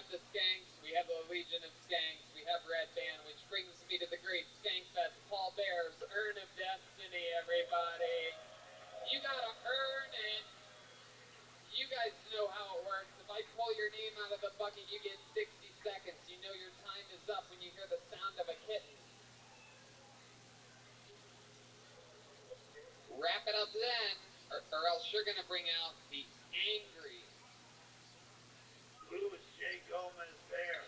the Skanks, we have the Legion of Skanks, we have Red Band, which brings me to the great Skank Fest. Paul Bear's Urn of Destiny, everybody. You gotta earn it. You guys know how it works. If I pull your name out of the bucket, you get 60 seconds. You know your time is up when you hear the sound of a kitten. Wrap it up then, or else you're gonna bring out the angry Louis J. Gomez Bear.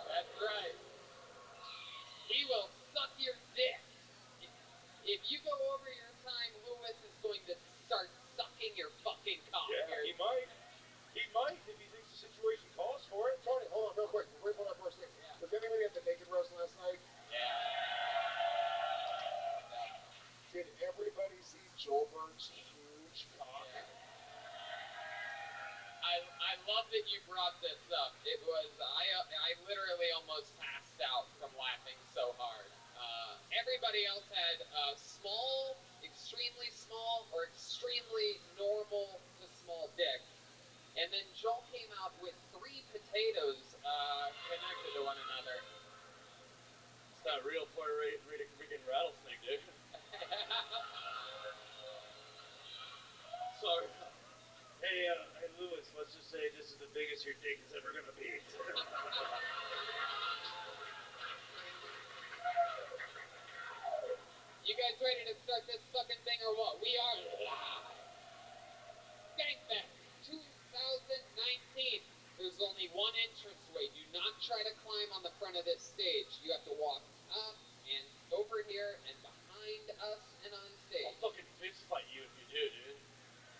That's right. He will suck your dick. If you go over your time, Louis is going to start sucking your fucking cock. Yeah, he might. He might if he thinks the situation calls for it. Tony, hold on real quick. Before we pull that first thing. Yeah. Was anybody at the Naked Roast last night? Yeah. Did everybody see Joelberg's huge cock? Yeah. I love that you brought this up. It was, I literally almost passed out from laughing so hard. Everybody else had small, extremely small, or extremely normal to small dick. And then Joel came out with 3 potatoes connected to one another. It's not real Puerto Rican rattlesnake, dude. Sorry. Hey, Louis, let's just say this is the biggest your dick is ever gonna be. You guys ready to start this fucking thing or what? We are live! Skankfest 2019. There's only one entranceway. Do not try to climb on the front of this stage. You have to walk up and over here and behind us and on stage. I'll fucking fist fight you if you do, dude.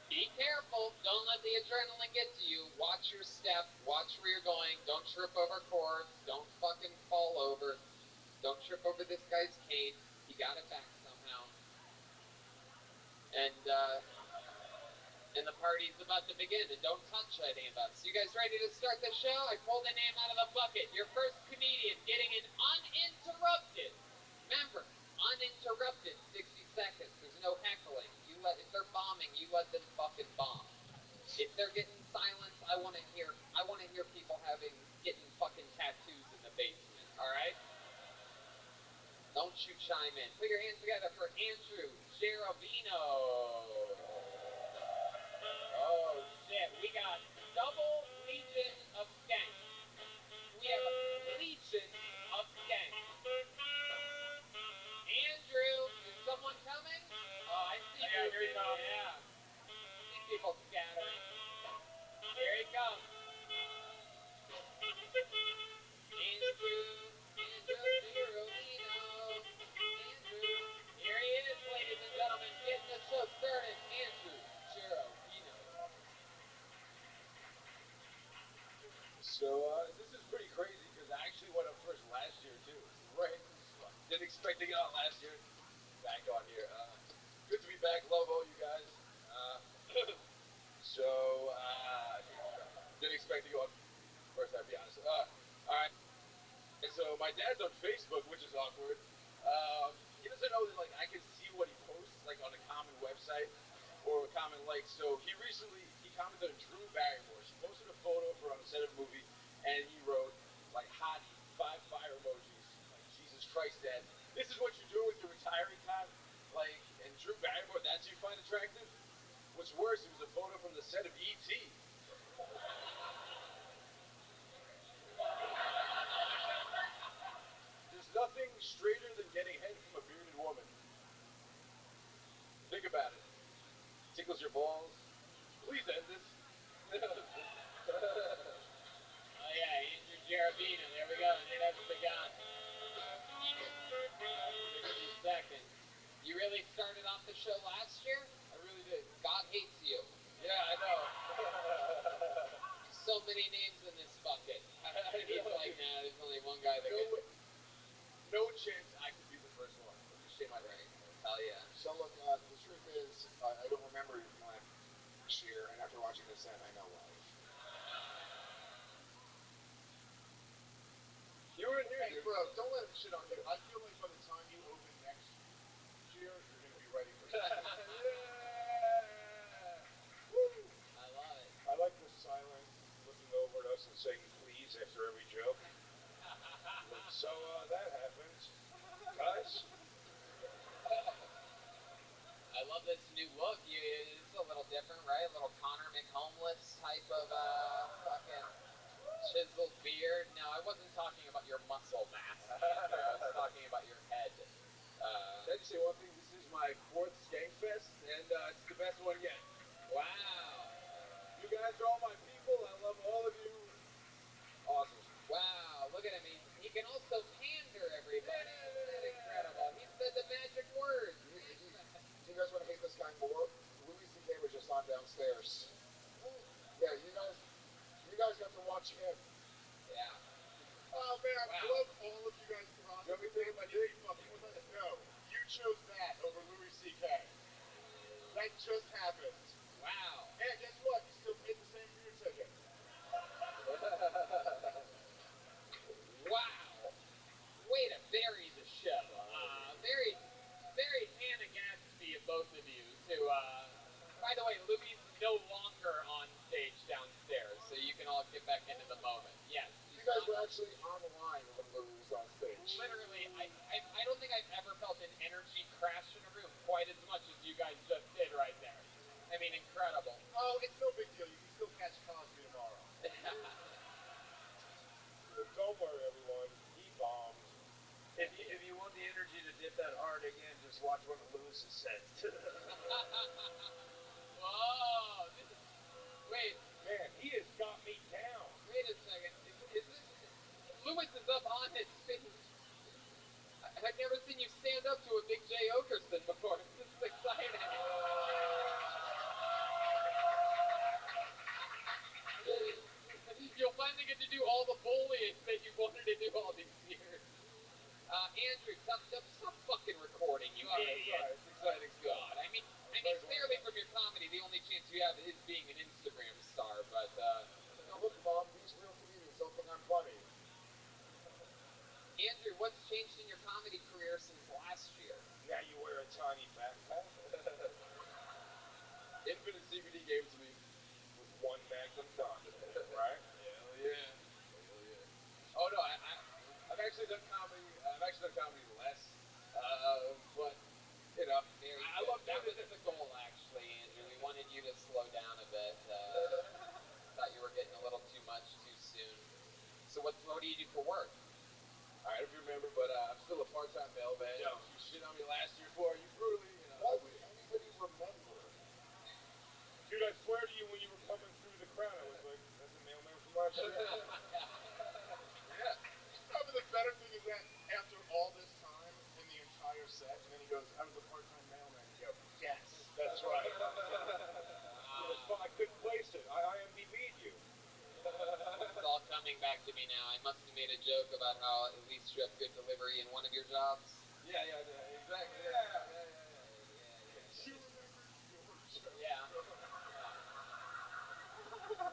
Be careful. Don't let the adrenaline get to you. Watch your step. Watch where you're going. Don't trip over cords. Don't fucking fall over. Don't trip over this guy's cane. He got it back somehow. And the party's about to begin. And don't touch any of us. You guys ready to start the show? I pulled a name out of the bucket. Your first comedian getting an uninterrupted. Remember, uninterrupted 60 seconds. There's no heckling. If they're bombing, you let them fucking bomb. If they're getting silence, I want to hear people getting fucking tattoos in the basement. All right? Don't you chime in. Put your hands together for Andrew Geraldino. Oh shit, we got double Legion of Skanks. We have a Legion of Skanks. Andrew, is someone coming? Oh, I see. Yeah, here he comes. Yeah. I see people scattering. Here he comes. Andrew Geraldino. Andrew. Here he is, ladies and gentlemen, getting the show started. Andrew Geraldino. So, this is pretty crazy because I actually went up first last year, too. Right. Didn't expect to get on last year. Back on here. Good to be back. Love all you guys. Didn't expect to go on first, I'll be honest. Alright. And so my dad's on Facebook, which is awkward. He doesn't know that, like, I can see what he posts, like, on a common website or a common like. So he commented on Drew Barrymore. She posted a photo of her on the set of a movie, and he wrote, like, hottie, 5 fire emojis. Like, Jesus Christ, Dad. This is what you do with your retiring time? Like, and Drew Barrymore, that's what you find attractive? What's worse, it was a photo from the set of E.T. There's nothing straighter than getting head from a bearded woman. Think about it. Tickles your balls. Please end this. Oh yeah, Andrew Geraldino. There we go. And that's begun. 60 seconds. You really started off the show last year? I really did. God hates you. Yeah, I know. So many names in this bucket. And he's like, nah, there's only one guy that gets. No chance I could be the first one. Let me say my right. Hell yeah. So look, the truth is, I don't remember last year, and after watching this set, I know why. You were in here, Hey, dude. bro, don't let him shit on you. I feel like by the time you open next year, you're going to be ready for it. Yeah. Woo. I love it. I like the silent looking love this new look. It's a little different, right? A little Connor McHomeless type of fucking chiseled beard. No, I wasn't talking about your muscle mass, Andrew. I was talking about your head. Can I just say one thing? This is my 4th Skankfest, and it's the best one yet. Wow. You guys are all my people. I love all of you. Awesome. Wow, look at him. He can also pander, everybody. Isn't that incredible? He said the magic words. Do you guys want to hate this guy more? Louis C.K. was just on downstairs. Yeah, you guys got to watch him. Yeah. Oh man, Wow. I love all of you guys crossing. You want me to take my dick? Fucking with us? No, you chose that over Louis C.K. That just happened. Wow. And guess what? You still paid the same for your ticket. Wow. Way to bury the show. Very, very Hannah Gadsby of both of you. By the way, Louis is no longer on stage downstairs, so you can all get back into the moment. Yes. You guys were actually online when Louis was on stage. Literally, I don't think I've ever felt an energy crash in a room quite as much as you guys just did right there. I mean, incredible. Oh, it's no big deal. You can still catch Cosby tomorrow. Don't worry, everyone. He bombed. If you want the energy to dip that hard again, just watch one of Lewis's sets. Whoa! Wait. Man, he has got me down. Wait a second. Is this Lewis is up on his feet? I've never seen you stand up to a big Jay Okerson before. This is exciting. You'll finally get to do all the bullying that you wanted to do all these years. Andrew, stop fucking recording, you idiot. Sorry, it's exciting stuff. God, I mean, clearly from your comedy, the only chance you have is being an Instagram star, but, Now look, Mom, these real comedians don't think I'm funny. Andrew, what's changed in your comedy career since last year? Now you wear a tiny backpack. Infinite CBD gave it to me with one Magnum condom, right? Hell yeah. Hell yeah. Oh no, I've actually done comedy. I've actually done comedy less, but you know, I love doing that was the goal, actually, Andrew. We wanted you to slow down a bit. Thought you were getting a little too much too soon. So what do you do for work? I don't know if you remember, but I'm still a part-time mailman. Yo. You shit on me last year for you brutally. Why would anybody remember? Dude, I swear to you, when you were coming through the crowd, I was like, that's a mailman from last year. Yeah. Probably the better thing is that after all this time in the entire set, and then he goes, I was a part-time mailman. You go, yes, that's right. I couldn't place it. I IMDb'd you. It's all coming back to me now. I must have made a joke about how at least you have good delivery in one of your jobs. Yeah, exactly. Yeah. You remembered your joke. Yeah.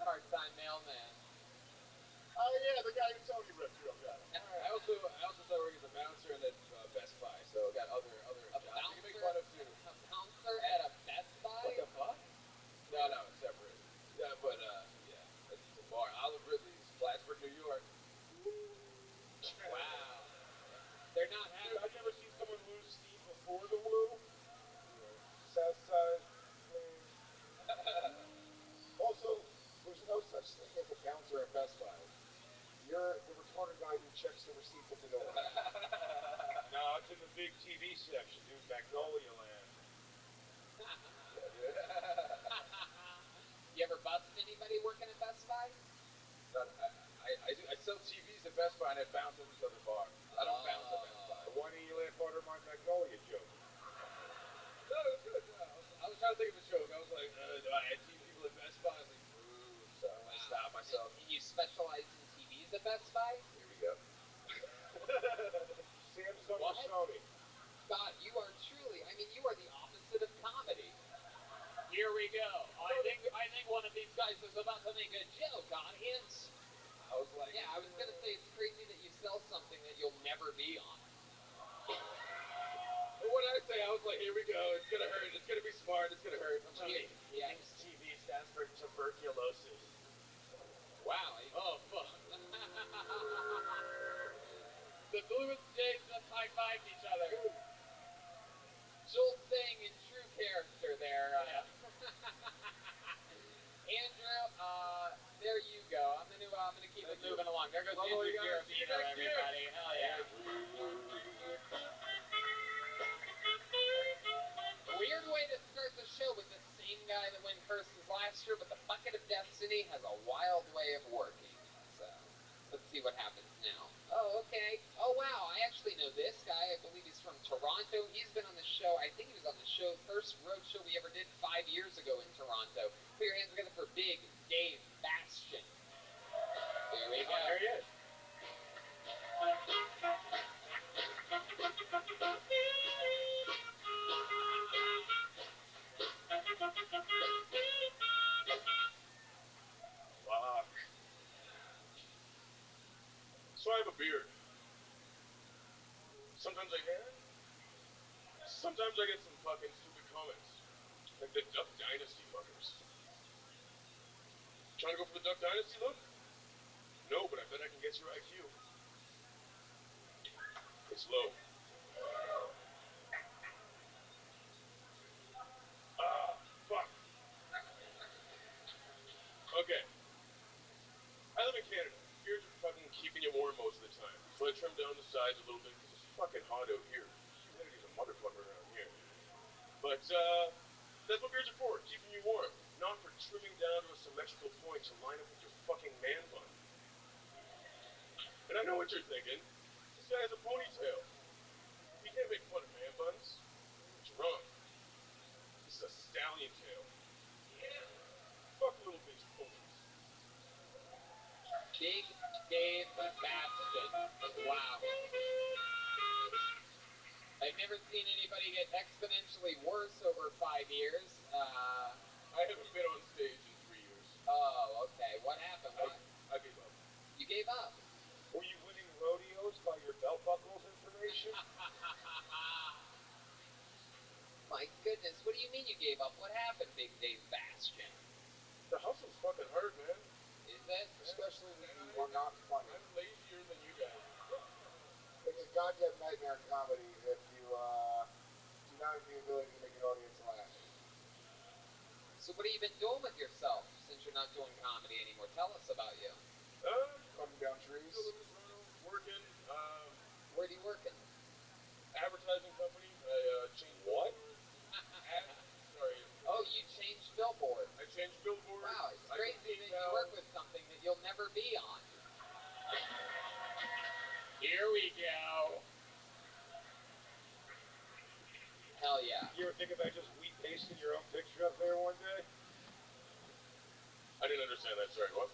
Part-time mailman. Oh yeah, the guy who Tony ripped you. Okay. I also started working as a bouncer and at Best Buy, so I got other jobs you can make fun of too. A bouncer at a Best Buy? What the fuck? No, it's separate. Yeah, but yeah, it's a bar. Olive Ridley's, Plattsburgh, New York. Wow. They're not happy. Dude, I've never seen someone lose steam before the woo. Southside. Also, there's no such thing as a bouncer at Best Buy. You're the retarded guy who checks the receipts at the door. No, it's in the big TV section, dude. Magnolia Land. You ever bust anybody working at Best Buy? I sell TVs at Best Buy and I bounce at this other bar. I don't bounce at Best Buy. Why didn't you laugh harder at my Magnolia joke? No, it was good. No, I was trying to think of a joke. I was like, I had TV people at Best Buy. I was like, ooh, so I stopped myself. And you specialize in TVs at Best Buy? Here we go. Samsung or Sony? God, you are truly, you are the opposite of comedy. Here we go. I think one of these guys is about to make a joke, audience. I was like, yeah, I was going to say it's crazy that you sell something that you'll never be on. But what did I say? I was like, here we go. It's going to hurt. It's going to be smart. It's going to hurt. I'm He thinks TV stands for tuberculosis. Wow. Oh, fuck. The Louis J just high-fived each other. Joel's saying in true character, guy that went curses last year, but the Bucket of Destiny has a wild way of working. So, let's see what happens now. Oh, okay. Oh, wow. I actually know this guy. I believe he's from Toronto. He's been on the show. I think he was on the show, first road show we ever did 5 years ago in Toronto. Put your hands together for Big Dave Bastian. There we go. There he is. Fuck. So I have a beard. Sometimes I can. Sometimes I get some fucking stupid comments. Like the Duck Dynasty fuckers. Trying to go for the Duck Dynasty look? No, but I bet I can get your IQ. It's low. Ah, fuck. Okay. I live in Canada. Beards are fucking keeping you warm most of the time. So I trim down the sides a little bit because it's fucking hot out here. Humidity's a motherfucker around here. But, that's what beards are for, keeping you warm. Not for trimming down to a symmetrical point to line up with your fucking man bun. And I know what you're thinking. This guy has a ponytail. You can't make fun of man buns. But you're wrong. This is a stallion tail. Fuck little bitch ponies. Big Dave Bastian. Wow. I've never seen anybody get exponentially worse over 5 years. I haven't been on stage in 3 years. Oh, okay. What happened? I gave up. You gave up? Were you winning rodeos by your belt buckles information? My goodness, what do you mean you gave up? What happened, Big Dave Bastian? The hustle's fucking hard, man. Is it? Especially when you are not funny. I'm lazier than you guys. It's a goddamn nightmare in comedy if you do not have the ability to make an audience laugh. So what have you been doing with yourself since you're not doing comedy anymore? Tell us about you. Cutting down trees. Still living in Toronto, working, Where are you working? advertising company. I changed what? Sorry. Oh, you changed billboards. I changed billboards. Wow, it's crazy that you work with something that you'll never be on. Here we go. Hell yeah. You ever think about just pasting your own picture up there one day? I didn't understand that. Sorry, what?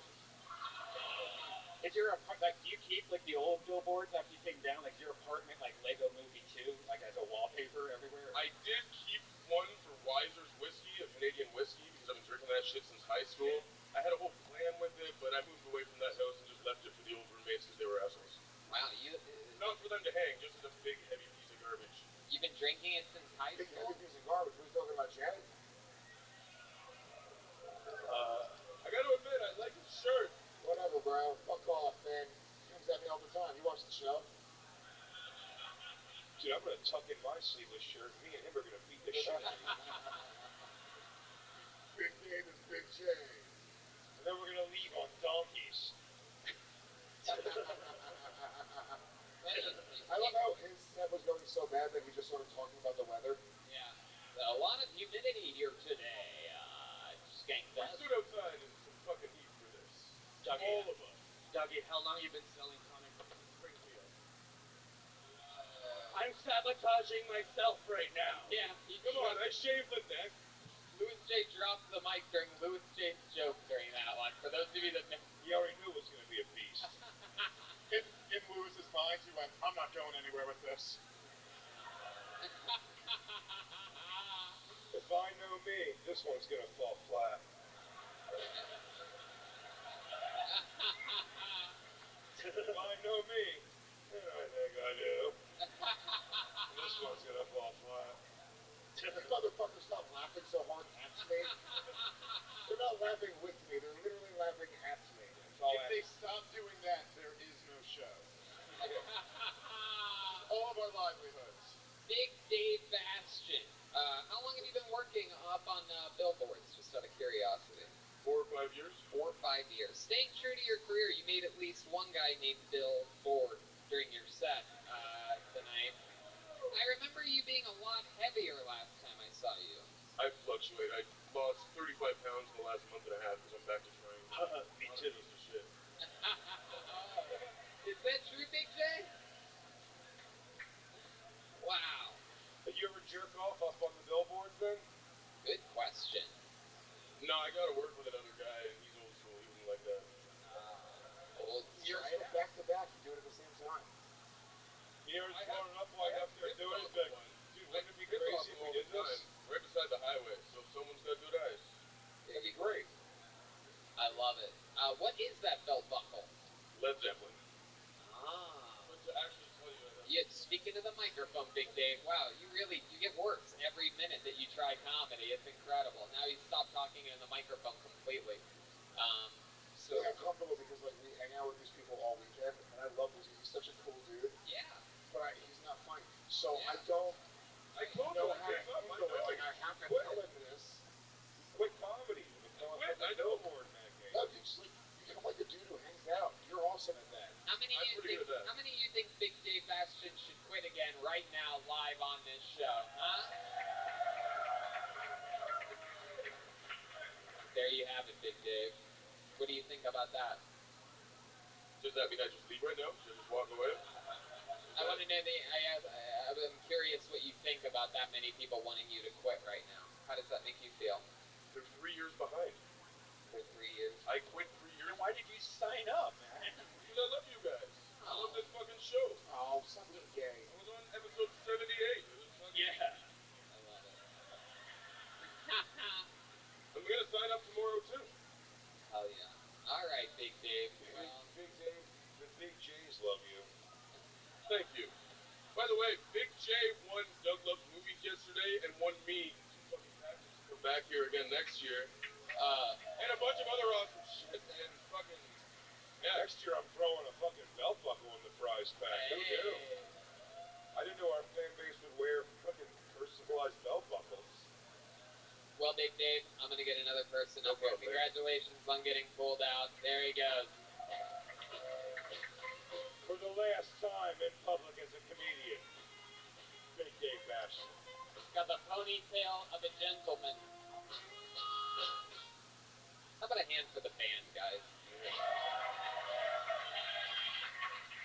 Is your like? Do you keep like the old billboards after you take them down? Like your apartment, like Lego Movie 2, like as a wallpaper everywhere? I did keep one for Weiser's whiskey, a Canadian whiskey, because I've been drinking that shit since high school. I had a whole plan with it, but I moved away from that house and just left it for the old roommates because they were assholes. Wow, Not for them to hang, just as a big, heavy piece of garbage. you've been drinking it since high Big school? heavy piece of garbage. What are you talking about, Janet? I gotta admit, I like his shirt. Whatever, bro. Fuck off, man. Comes at me all the time. You watch the show? Dude, I'm gonna tuck in my sleeveless shirt. Me and him are gonna beat the shit out of you. Big Dave is Big J. And then we're gonna leave on donkeys. I love how his set was going so bad that he just started talking about the weather. Yeah. A lot of humidity here today. Skank We Fest. stood outside in some fucking heat for this. Dougie, All of us. Dougie, how long you been selling comic books? Springfield. I'm sabotaging myself right now. Yeah, Come on, I shaved the neck. Louis J dropped the mic during Louis J's joke during that one. For those of you that missed, He already knew it was gonna be a beast. In Lewis's mind, he went, I'm not going anywhere with this. If I know me, this one's gonna fall flat. If I know me, and I think I do, this one's gonna fall flat. You motherfuckers stop laughing so hard at me. They're not laughing with me, they're literally laughing at me. If they stop doing that, there is no show. All of our livelihoods. Big Dave Bastian. How long have you been working up on billboards, just out of curiosity? 4 or 5 years. 4 or 5 years. Staying true to your career, you made at least one guy named Bill Ford during your set tonight. I remember you being a lot heavier last time I saw you. I fluctuate. I lost hear us blowing it up while you're up there doing it? Like, dude, wouldn't it be crazy if we did this? Right beside the highway, so if someone's got good eyes, That'd be great. I love it. What is that belt buckle? Led Zeppelin. Ah. But to actually tell you, Speaking to the microphone, Big Dave, wow, you get worse every minute that you try comedy. It's incredible. Now he's stopped talking in the microphone completely. So I'm comfortable because like we hang out with these people all weekend, and I love this. He's such a cool dude. Yeah. But he's not funny, so Yeah. I don't I told know you how to handle it. Like I have to tell him this. Quit comedy. I know. Billboard magnate. No, dude, just like become like the dude who hangs out. You're awesome at that. How many of you think Big Dave Bastion should quit again right now, live on this show? Huh? There you have it, Big Dave. What do you think about that? Does that mean I just leave right now? Should I just walk away? I want to know I'm curious what you think about that many people wanting you to quit right now. How does that make you feel? They're 3 years behind. For 3 years. I quit 3 years. Then why did you sign up, man? Because I love you guys. I love this fucking show. Oh, stop being gay. I was on episode 78. It was fucking... Yeah. I love it. I'm gonna sign up tomorrow too. Hell yeah. All right, Big Dave. Big Dave, the Big J's love you. Thank you. By the way, Big J won Doug Loves Movies yesterday and won me 2 fucking passes to come back here again next year. And a bunch of other awesome shit and fucking... Yeah. Next year I'm throwing a fucking belt buckle in the prize pack. Who knew? I didn't know our fan base would wear fucking personalized belt buckles. Well, Big Dave, I'm going to get another person up here. Congratulations on getting pulled out. There he goes. For the last time in public as a comedian, Big Dave Bastion. Got the ponytail of a gentleman. How about a hand for the band, guys?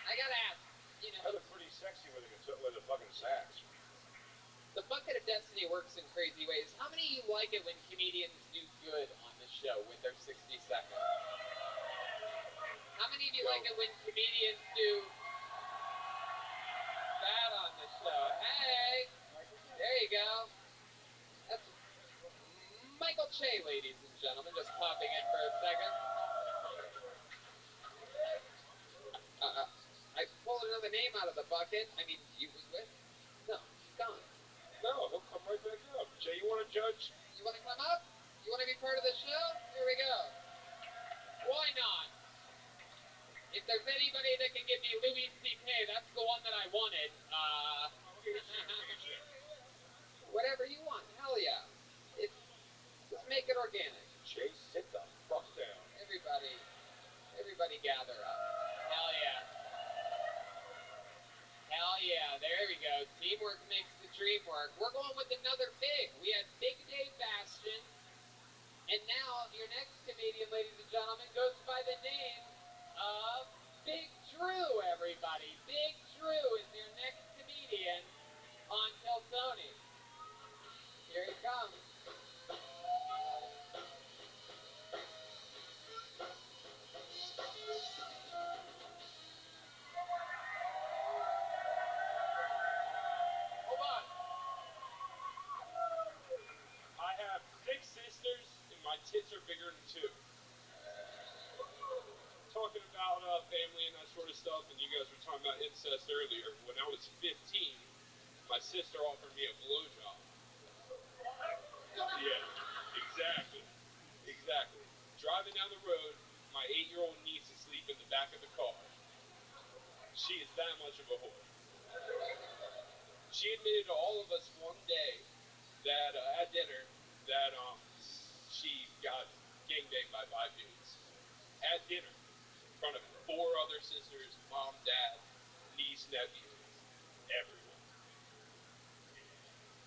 I gotta ask, I look pretty sexy with a fucking sax. The Bucket of Destiny works in crazy ways. How many of you like it when comedians do good on the show with their 60 seconds? How many of you like it when comedians do bad on the show? Hey! There you go. That's Michael Che, ladies and gentlemen, just popping in for a second. I pulled another name out of the bucket. I mean, you was with? No, he's gone. No, he'll come right back up. Jay, you want to judge? You want to come up? You want to be part of the show? Here we go. Why not? If there's anybody that can give me Louis C.K., that's the one that I wanted. Whatever you want. Hell yeah. Just make it organic. Jay, sit the fuck down. Everybody gather up. Hell yeah. Hell yeah. There we go. Teamwork makes the dream work. We're going with another big. We had Big Dave Bastion. And now, your next comedian, ladies and gentlemen, goes by the name of Big Drew, everybody. Big Drew is your next comedian on Till Tony. Here he comes. Hold on. I have 6 sisters, and my tits are bigger than 2. Talking about family and that sort of stuff, and you guys were talking about incest earlier. When I was 15, my sister offered me a blowjob. Yeah, exactly. Driving down the road, my 8-year-old niece is asleep in the back of the car. She is that much of a whore. She admitted to all of us one day that at dinner that she got gangbanged by 5 dudes. At dinner, in front of 4 other sisters, mom, dad, niece, nephew, everyone.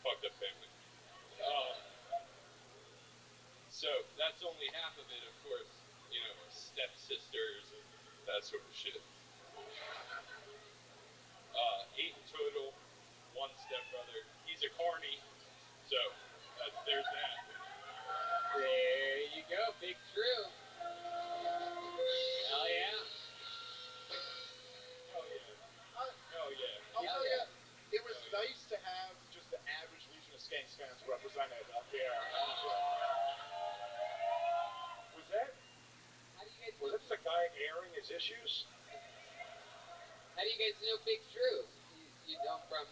Fucked up family. So that's only half of it, of course. Stepsisters and that sort of shit. 8 in total. 1 stepbrother. He's a carny. So there's that. There you go, Big Drew. Hell yeah. Hell yeah. Hell his issues? How do you guys know Big Drew? You know him from...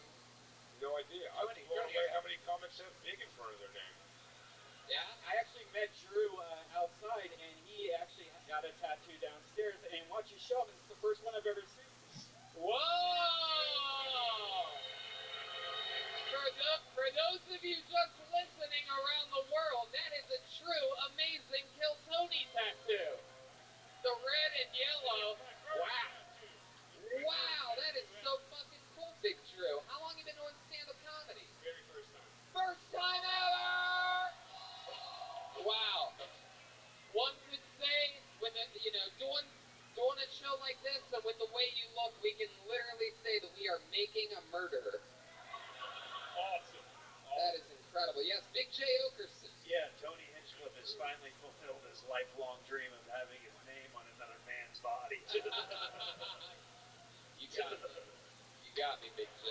No idea. I'm blown away how many comics have big in front of their name. Yeah? I actually met Drew outside, and he actually got a tattoo downstairs. And watch you show him, it's the first one I've ever seen. Whoa! For those of you just listening around the world, that is a true, amazing Kill Tony tattoo. The red and yellow. Wow. Wow, that is so fucking cool, Big Drew. How long have you been doing stand-up comedy? Very first time. First time ever! Wow. One could say, with a, doing a show like this, and with the way you look, we can literally say that we are making a murderer. Awesome. That is incredible. Yes, Big J. Okerson. Yeah, Tony Hinchcliffe has finally fulfilled his lifelong dream of having his name on another man's body. You got me. You got me, Big J.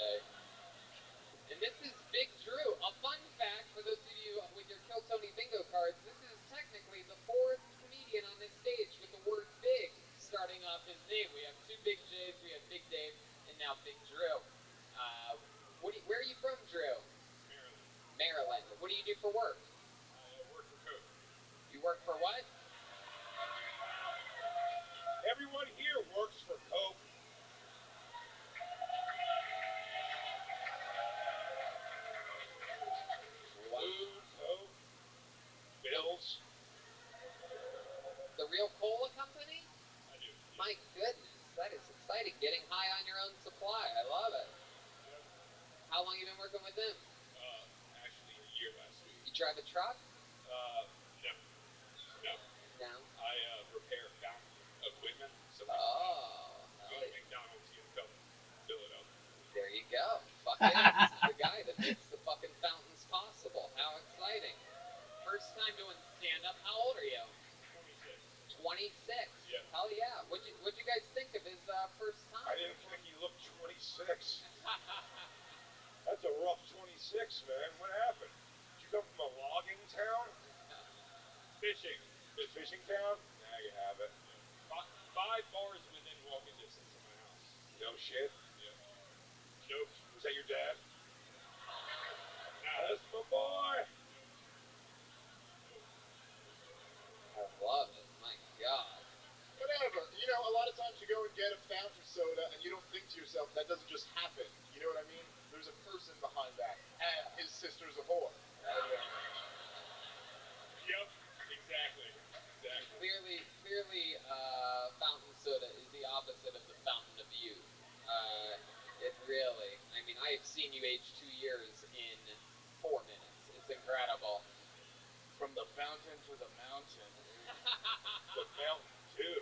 And this is Big Drew. A fun fact for those of you with your Kill Tony bingo cards, this is technically the fourth comedian on this stage with the word big starting off his name. We have two Big J's, we have Big Dave, and now Big Drew. Where are you from, Drew? Maryland. Maryland. What do you do for work? I work for Coke. You work for what? Everyone here works for Coke. Food, Coke, bills. The Real Cola Company? I do. My goodness, that is exciting. Getting high on your own supply. I love it. Yep. How long have you been working with them? Actually, a year last week. You drive a truck? No. No. I repair fountain equipment. So Oh, go to McDonald's, get a cup, fill it up. there you go. Fuck yeah, this is the guy that makes the fucking fountains possible. How exciting. First time doing stand-up. How old are you? 26. 26. Yep. Hell yeah. What'd you guys think of his first time? I didn't think he looked 26. That's a rough 26, man. What happened? Did you come from a logging town? Fishing. Fishing town? Now you have it. Yeah. 5 bars within walking distance of my house. No shit? Yep. Nope. Was that your dad? Nah, that's my boy. I love it. My God. Whatever. You know, a lot of times you go and get a fountain soda and you don't think to yourself, that doesn't just happen. You know what I mean? There's a person behind that. And his sister's a whore. Yep. Exactly. Clearly, fountain soda is the opposite of the fountain of youth. It really. I mean, I have seen you age 2 years in 4 minutes. It's incredible. From the fountain to the mountain. The mountain, too.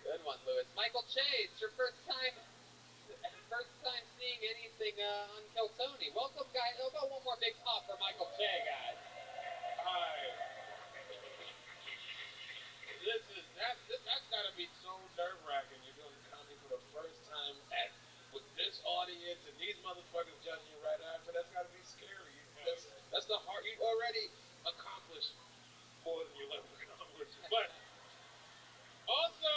Good one, Lewis. Michael Che, it's your first time seeing anything on Kill Tony. Welcome, guys. How about one more big pop for Michael Che, guys? Hi. That's gotta be so nerve-wracking. You're doing comedy for the first time with this audience and these motherfuckers judging you right after. That's gotta be scary. That's the hard. You already accomplished more than you'll ever accomplish. But also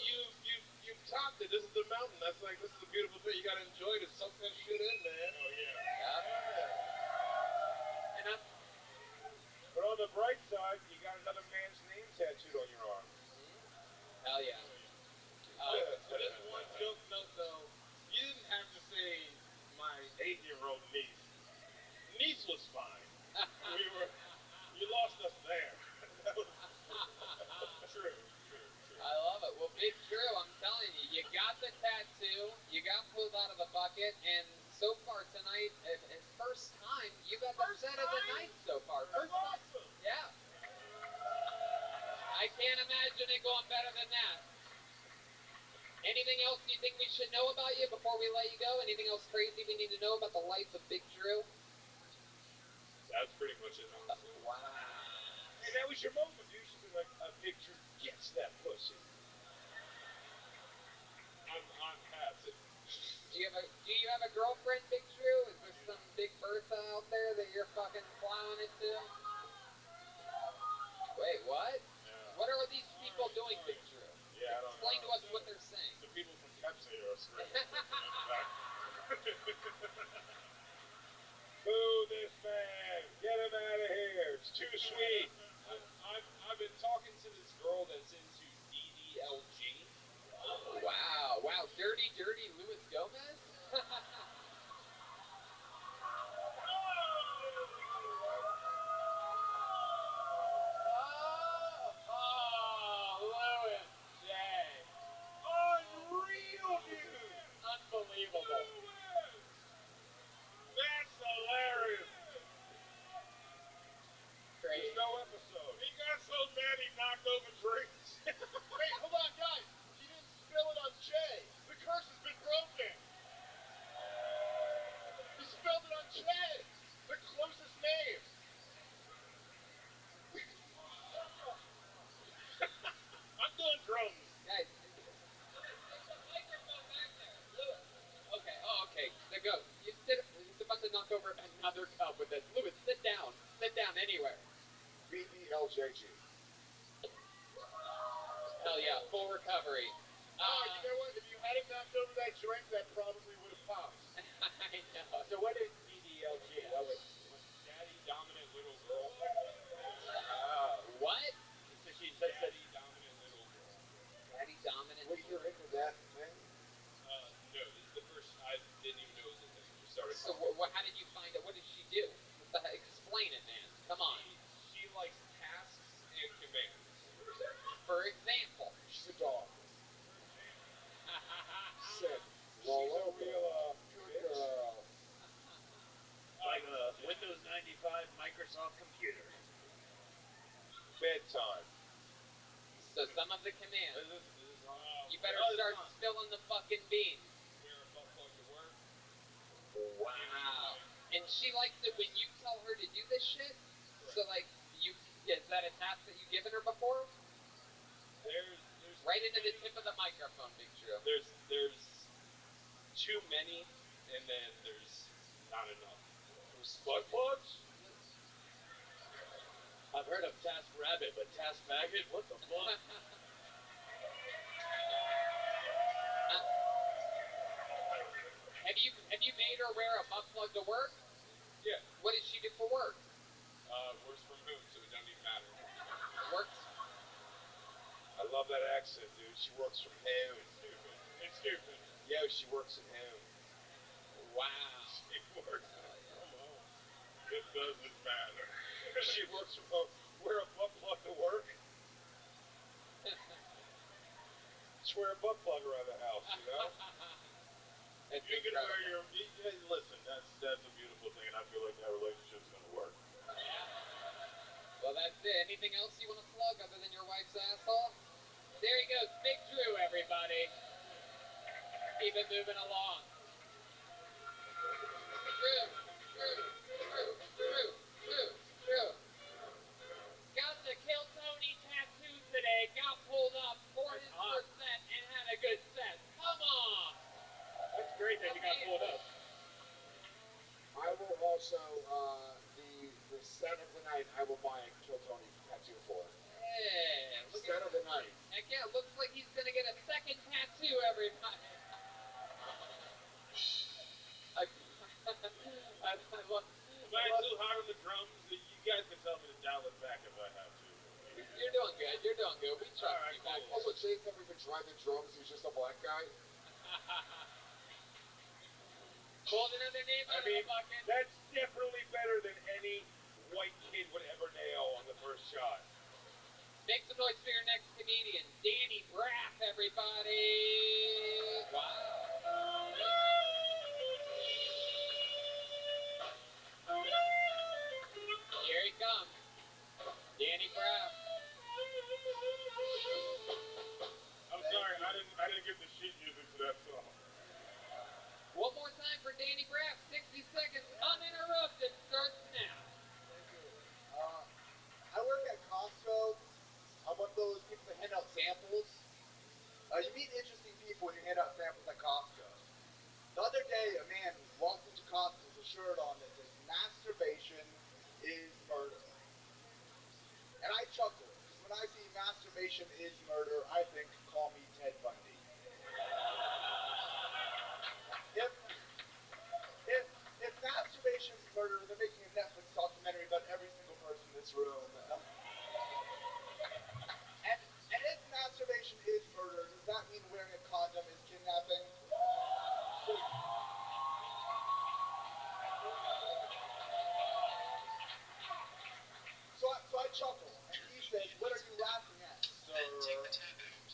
you've topped it. This is the mountain. This is a beautiful thing. You gotta enjoy it. Soak that shit in, man. Oh, yeah. And But on the bright side, you got another man's name tattooed on your arm. hell yeah. To this one joke note, though, you didn't have to say my 8-year-old niece. Niece was fine. You lost us there. That was true. I love it. Well, Big Drew, I'm telling you, you got the tattoo, you got pulled out of the bucket, and so far tonight, it's first time, you got the set of the night so far. First time. Awesome. Yeah. I can't imagine it going better than that. Anything else you think we should know about you before we let you go? Anything else crazy we need to know about the life of Big Drew? That's pretty much it, honestly. Wow. Hey, that was your moment. You should be like, a Big Drew gets that pussy. I'm past it. Do you have a girlfriend, Big Drew? Is there some Big Bertha out there that you're fucking plowing it to? Wait, what? Yeah. What are these people doing, Big Drew? Yeah, us what they're saying. The people from Pepsi are screaming something in the back. Boo this man! Get him out of here! It's too sweet. I've been talking to this girl that's into DDLG. Wow, dirty Luis Gomez? Louis J. Unreal, dude! Unbelievable. That's hilarious! Great. There's no episode. He got so mad he knocked over drinks. Wait, hold on, guys. He didn't spill it on Jay. The curse has been broken. He spilled it on Jay, the closest name. I'm doing drums. Guys, there's a microphone back there. Louis. Okay. There go. He's about to knock over another cup with this. Louis, sit down. Sit down anywhere. BDLJG. Hell yeah, full recovery. You know what? If you hadn't knocked over that drink, that probably would have popped. I know. So what is DDLG? That was Daddy dominant little girl. What? so she said Daddy dominant little girl. Daddy dominant. Wait, you're into that thing? No, this is the first. I didn't even know it was a thing. We just started. So how did you find it? What did she do? Explain it, man. Come on. She likes tasks and commands. For example. She's a dog. Sick. She's a real good girl. Like a Windows 95 Microsoft computer. bedtime. So some of the commands. Is this You better start spilling the fucking beans. Wear a butt plug to work. Wow. And she likes it when you tell her to do this shit? So, like, is that a task that you've given her before? There's Right into the tip of the microphone, Big Drew. There's too many, and then there's not enough. butt plugs? I've heard of Task Rabbit, but Task Maggot? What the fuck? Have you made her wear a butt plug to work? Yeah. What does she do for work? Works from home, so it doesn't even matter. Works. I love that accent, dude. She works from home. It's stupid. Yo, she works at home. Wow. She works from home. It doesn't matter. She works from home. Wear a butt plug to work? Just wear a butt plug around the house, you know? It's You can wear incredible. listen, that's a beautiful thing, and I feel like that relationship's gonna work. Well, that's it. Anything else you want to plug other than your wife's asshole? There he goes. Big Drew, everybody. Keep it moving along. Drew. Got the Kill Tony tattoo today. Got pulled up, poured his first set, and had a good set. Come on. That's great that you got pulled up. I will also, the set of the night, I will buy a Kill Tony tattoo for. Yeah, look Set at of the night. Heck yeah, looks like he's going to get a second tattoo, everybody. I love Am I too hot on the drums? You guys can tell me to dial it back if I have to. You're doing good. We trust All right, you back cool. Also, Jay said we've been driving drums. He's just a black guy. Pulled another name out of the bucket. That's definitely better than any white kid would ever nail on the first shot. Make some noise for your next comedian, Danny Braff, everybody. Wow. Here he comes. Danny Braff. I'm sorry, I didn't get the sheet music to that song. One more time for Danny Braff. 60 seconds uninterrupted starts now. Thank you. I work at Costco. I'm one of those people that hand out samples. You meet interesting people when you hand out samples at Costco. The other day, a man walked into Costco with a shirt on that says, "Masturbation is murder." And I chuckled, because when I see masturbation is murder, I think call me Ted Bundy. If masturbation is murder, they're making a Netflix documentary about every single person in this room. And if masturbation is murder, does that mean wearing a condom is kidnapping? So I chuckle, and he says, "What are you laughing at, sir?"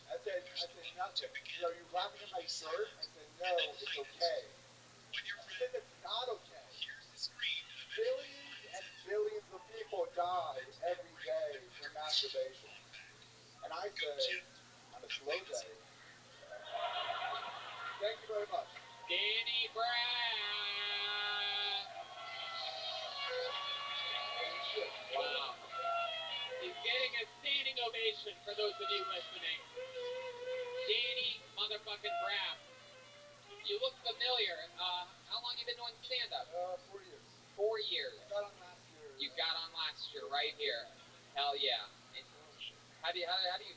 I said, "Nothing." He said, "Are you laughing at my shirt?" I said, "No, it's okay." I said, "It's not okay. Billions and billions of people die every day from masturbation." And I say, on a slow day, thank you very much. Danny Brown. Wow. He's getting a standing ovation for those of you listening. Danny motherfucking Brown. You look familiar. How long you been doing stand-up? 4 years. 4 years. I got on last year. You got on last year, right here. Hell yeah. And how do you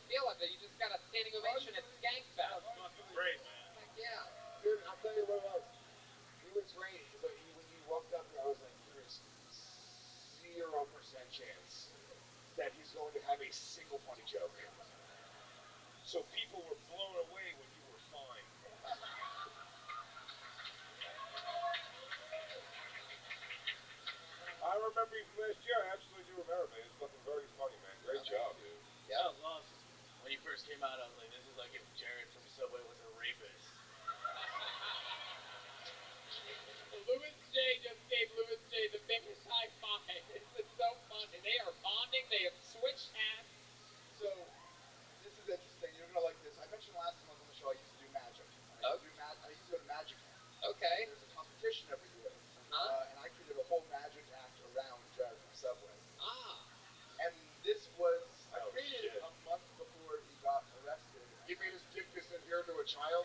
feel about it? You just got a standing ovation at Skankfest. That's fucking great, man. Heck yeah. Dude, I'll tell you what it was. It was great. When you walked up there, I was like, there is 0% chance that he's going to have a single funny joke. So people were blown away when you were fine. I remember you from last year. I absolutely do remember, man. It's fucking very funny, man. Great job, dude. Yeah, I love. When you first came out, I was like, this is like if Jared from Subway was a rapist. Louis J just gave Louis J the biggest high five. This is so funny. They are bonding. They have switched hats. So, this is interesting. You're going to like this. I mentioned last time I was on the show, I used to do magic. I used to go to Magic Camp. Okay. There's a competition every year. Huh? And I created a whole magic act around Jared from Subway. Ah. And this was, I Oh, created it shit. a month before he got arrested. He made his dick disappear to a child.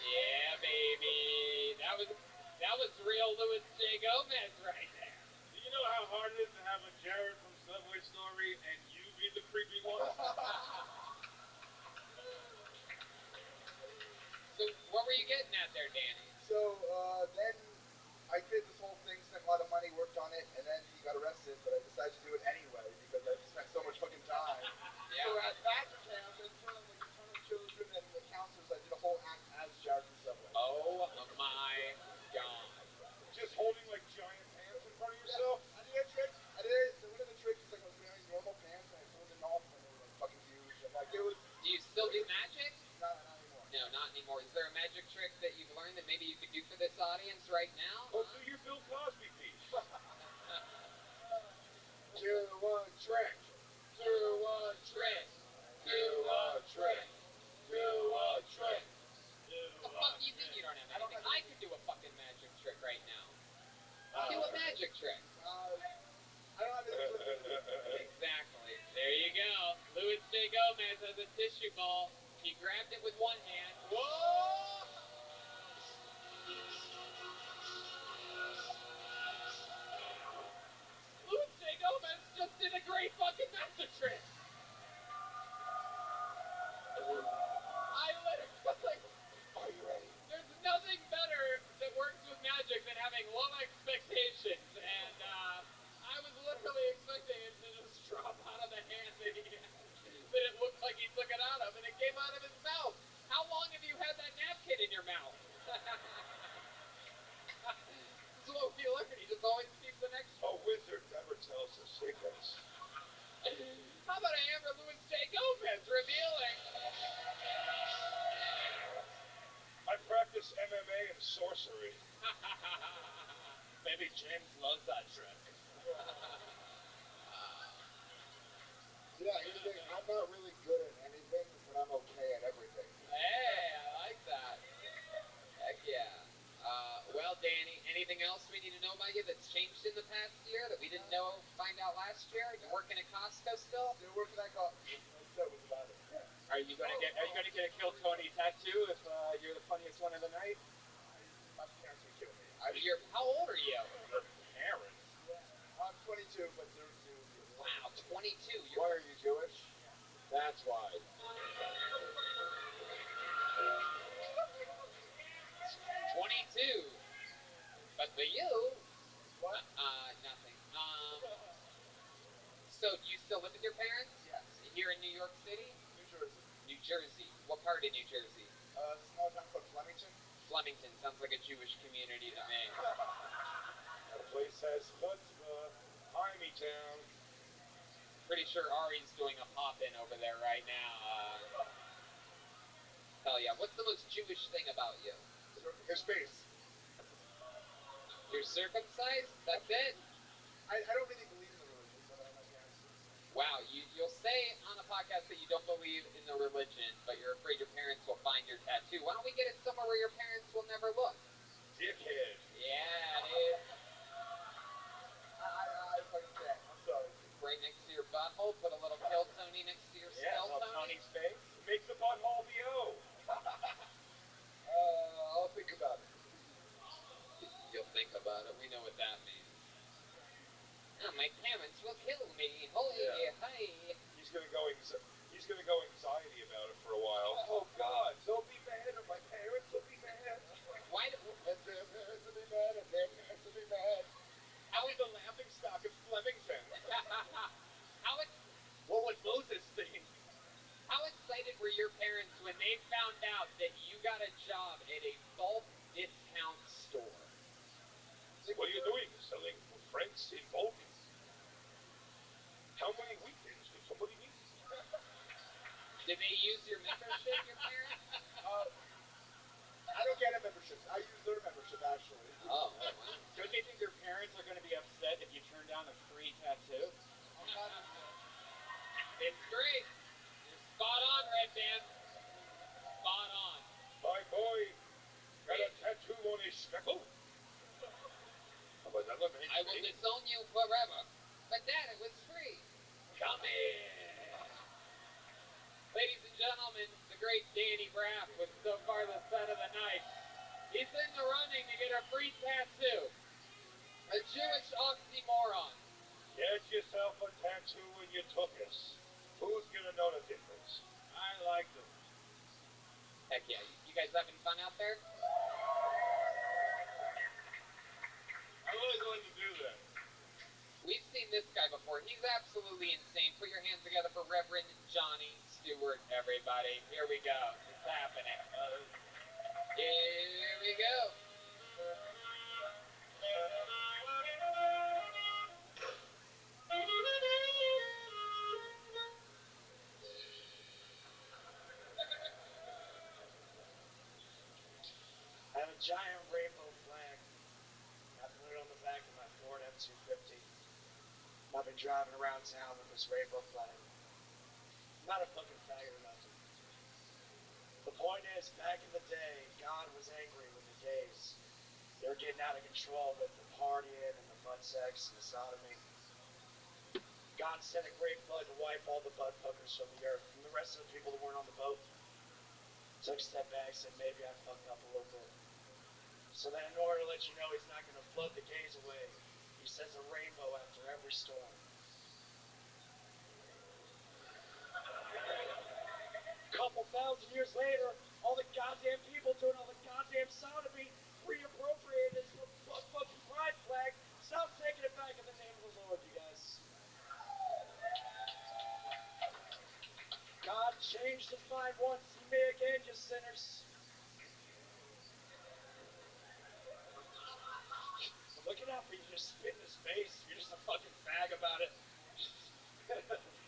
Yeah, baby. That was real Louis J. Gomez right there. Do you know how hard it is to have a Jared from Subway story and you be the creepy one? So what were you getting at there, Danny? So, then I created this whole thing, spent a lot of money, worked on it, and then he got arrested, but I decided to do it anyway because I spent so much fucking time. Yeah. So at Magic Camp, in front of like a ton of children and the counselors, I did a whole act as Jared from Subway. Oh my God. Just holding like giant pants in front of yourself? I did a trick. One of the tricks is like I was wearing normal pants and I pulled them off and they were like fucking huge and like it was. Do you still do magic? Not anymore. No, not anymore. Is there a magic trick that you've learned that maybe you could do for this audience right now? Oh, do your Bill Cosby piece. Do a trick. Do a trick. Do a trick. Do a trick. What the fuck do you think you don't have anything? I could do a fucking magic trick right now. Do a magic trick. I don't have anything with me. Exactly. There you go. Louis J. Gomez has a tissue ball. He grabbed it with one hand. Whoa! Louis J. Gomez just did a great fucking magic trick. I literally... Are you ready? There's nothing better that works with magic than having low expectations, and I was literally expecting it to just drop out of the hand that it looked like he took it out of, and it came out of his mouth. How long have you had that napkin in your mouth? This is what we learned. He just always keeps an extra. A wizard never tells his secrets. How about a hammer Louis J. Gomez revealing? I practice MMA and sorcery. Maybe James loves that trick. Yeah, here's the thing. I'm not really good at anything, but I'm okay at everything. Hey, I like that. Heck yeah. Well, Danny, anything else we need to know about you that's changed in the past year that we didn't find out last year? You working at Costco still? Still working at Costco. That was about it. Are you gonna get a Kill Tony tattoo if you're the funniest one of the night? My parents would kill me. How old are you? Your parents. I'm 22, but they're due. Wow, 22. Why are you Jewish? That's why. 22. But for you, What? nothing. So do you still live with your parents? Yes. Here in New York City? New Jersey. New Jersey. What part of New Jersey? Small town called Flemington. Flemington. Sounds like a Jewish community to me. That place has chutzpah. Army town. Pretty sure Ari's doing a pop-in over there right now. Hell yeah. What's the most Jewish thing about you? His face. You're circumcised? That's it? I don't really believe in the religion, but my parents do. So. Wow, you'll say on a podcast that you don't believe in the religion, but you're afraid your parents will find your tattoo. Why don't we get it somewhere where your parents will never look? Dickhead. Yeah, dude. I fucking can't. I'm sorry. Right next to your butthole, put a little kill Tony next to your skull above Tony. Tony's face. Make the butthole the O. I'll think about it. You'll think about it. We know what that means. Oh, my parents will kill me. Holy hey. He's gonna go anxiety about it for a while. Oh God, they'll be mad, or my parents will be mad. Why do... And their parents will be mad, and their parents will be mad. How I'll be the laughing stock of Flemington. how What would Moses think? How excited were your parents when they found out that you got a job at a bulk discount store? What are you doing? Selling Franks in bulk? How many weekends does somebody need? Did they use your membership, your parents? I don't get a membership. I use their membership, actually. Oh, wow. Don't they think your parents are going to be upset if you turn down a free tattoo? It's great. You're spot on, Red Band. Spot on. My boy got a tattoo on his speckle. Of another man's I will face. disown you forever. But Dad, it was free. Come here. Ladies and gentlemen, the great Danny Braff with so far the set of the night. He's in the running to get a free tattoo. A Jewish oxymoron. Get yourself a tattoo in your tuchus. Who's gonna know the difference? I like them. Heck yeah. You guys having fun out there? I always wanted to do that. We've seen this guy before. He's absolutely insane. Put your hands together for Reverend Johnny Stewart, everybody. Here we go. It's happening. Here we go. I have a giant rainbow flag. I put it on the back of my Ford F-250. I've been driving around town with this rainbow flag. I'm not a fucking faggot or nothing. The point is, back in the day, God was angry with the gays. They were getting out of control with the partying and the butt sex and the sodomy. God sent a great flood to wipe all the butt fuckers from the earth, and the rest of the people that weren't on the boat took a step back, said maybe I fucked up a little bit. So then in order to let you know he's not going to flood the gays away, he says a rainbow after every storm. A couple thousand years later, all the goddamn people doing all the goddamn sodomy reappropriated this fucking pride flag. Stop taking it back in the name of the Lord, you guys. God changed his mind once, he may again, you sinners. I'm looking out for you, just spit in his face. You're just a fucking fag about it.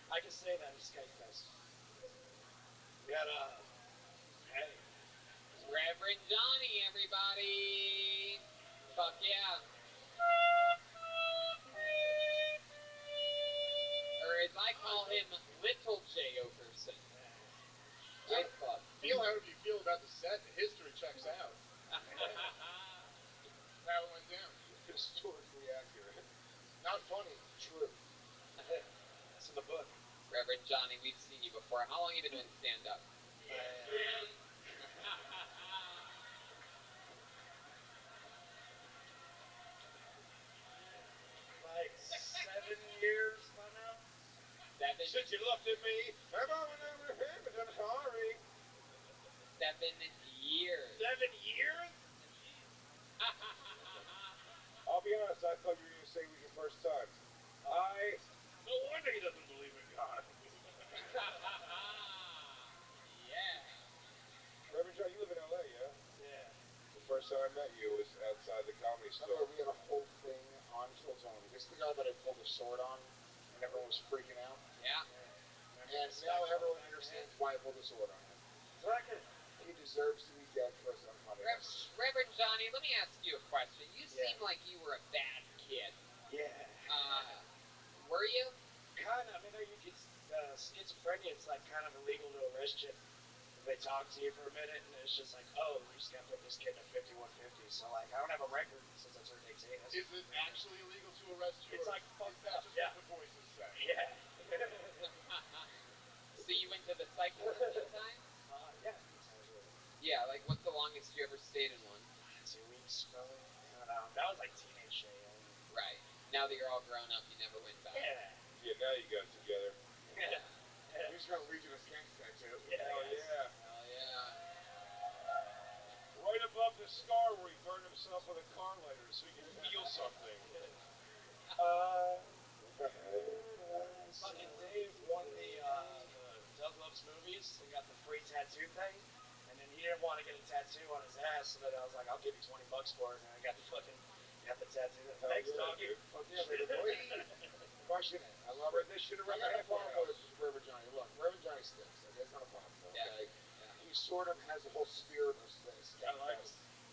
I can say that, it's Skype Fest. We got hey. Reverend Johnny, everybody. Fuck yeah. Or as I call him, Little J. Okerson. Nice club. Feel however you feel about the set. The history checks out. How it went down. Historically accurate. Not funny. True. That's in the book. Reverend Johnny, we've seen you before. How long have you been doing stand-up? Like 7 years by now. Since you looked at me, I'm sorry. 7 years. 7 years? I'll be honest, I thought you were going to say it was your first time. No wonder he doesn't believe in God. Yeah. Reverend John, you live in L.A., yeah? Yeah. The first time I met you was outside the comedy store. We had a whole thing on Kiltony. This is the guy that I pulled the sword on, and everyone was freaking out. Yeah. And now everyone understands why I pulled the sword on him. Fucking. He deserves to be dead for his unfunniness. Reverend Johnny, let me ask you a question. You Yeah. seem like you were a bad kid. Yeah. Were you? Kind of. I mean, it's schizophrenia. It's like kind of illegal to arrest you. They talk to you for a minute, and it's just like, oh, we just gotta put this kid in a 5150. So like, I don't have a record since I turned 18. Is it actually illegal to arrest you? It's like fucked that up. Just Yeah. what the voices say? Yeah. So you went to the cycle a few times? Yeah. Yeah, like what's the longest you ever stayed in one? 2 weeks, probably. I don't know. That was like teenage shit. Right. Now that you're all grown up, you never went back. Yeah. Yeah, now you got it together. Yeah. He's got a Legion of Skanks tattoo. Yeah. Hell yeah. Hell yeah. Right above the scar where he burned himself with a car lighter so he could feel something. Fucking Dave won the Doug Loves Movies and got the free tattoo thing. And then he didn't want to get a tattoo on his ass, so then I was like, I'll give you $20 for it. And I got the tattoo. Thanks, yeah, dog. dude. Fuck yeah, baby boy. Crushing it. I love it. This shit I around got the a problem house. with Reverend Johnny. Look, Reverend Johnny sticks. Okay, it's not a problem. Okay. Yeah. He sort of has the whole spirit of Skankfest. I like him.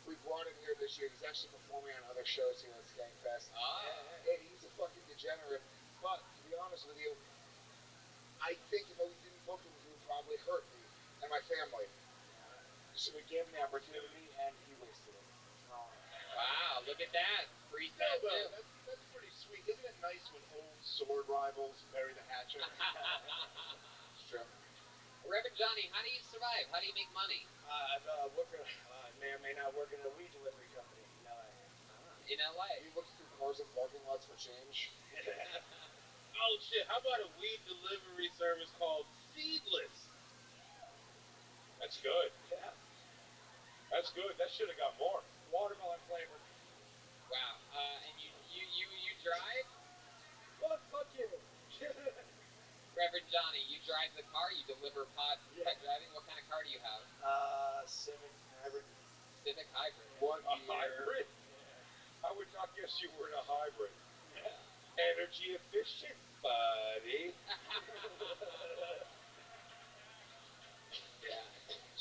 We brought him here this year. He's actually performing on other shows here at Skankfest. And he's a fucking degenerate. But to be honest with you, I think if we didn't book him, he would probably hurt me and my family. So we gave him the opportunity, and he wasted it. Wow, look at that. Free tattoo. That's pretty sweet. Isn't it nice when old sword rivals bury the hatchet? It's true. Reverend Johnny, how do you survive? How do you make money? May or may not work at a weed delivery company in LA. In LA. He looks through cars and parking lots for change. Oh shit, how about a weed delivery service called Seedless? That's good. Yeah. That's good. That should have got more. Watermelon flavored. Wow. And you drive? Well, fuck you. Reverend Johnny, you drive the car, you deliver pot by driving. What kind of car do you have? Civic hybrid. Civic hybrid. What A year? hybrid? I would not guess you were in a hybrid. Yeah. Energy efficient, buddy. Yeah.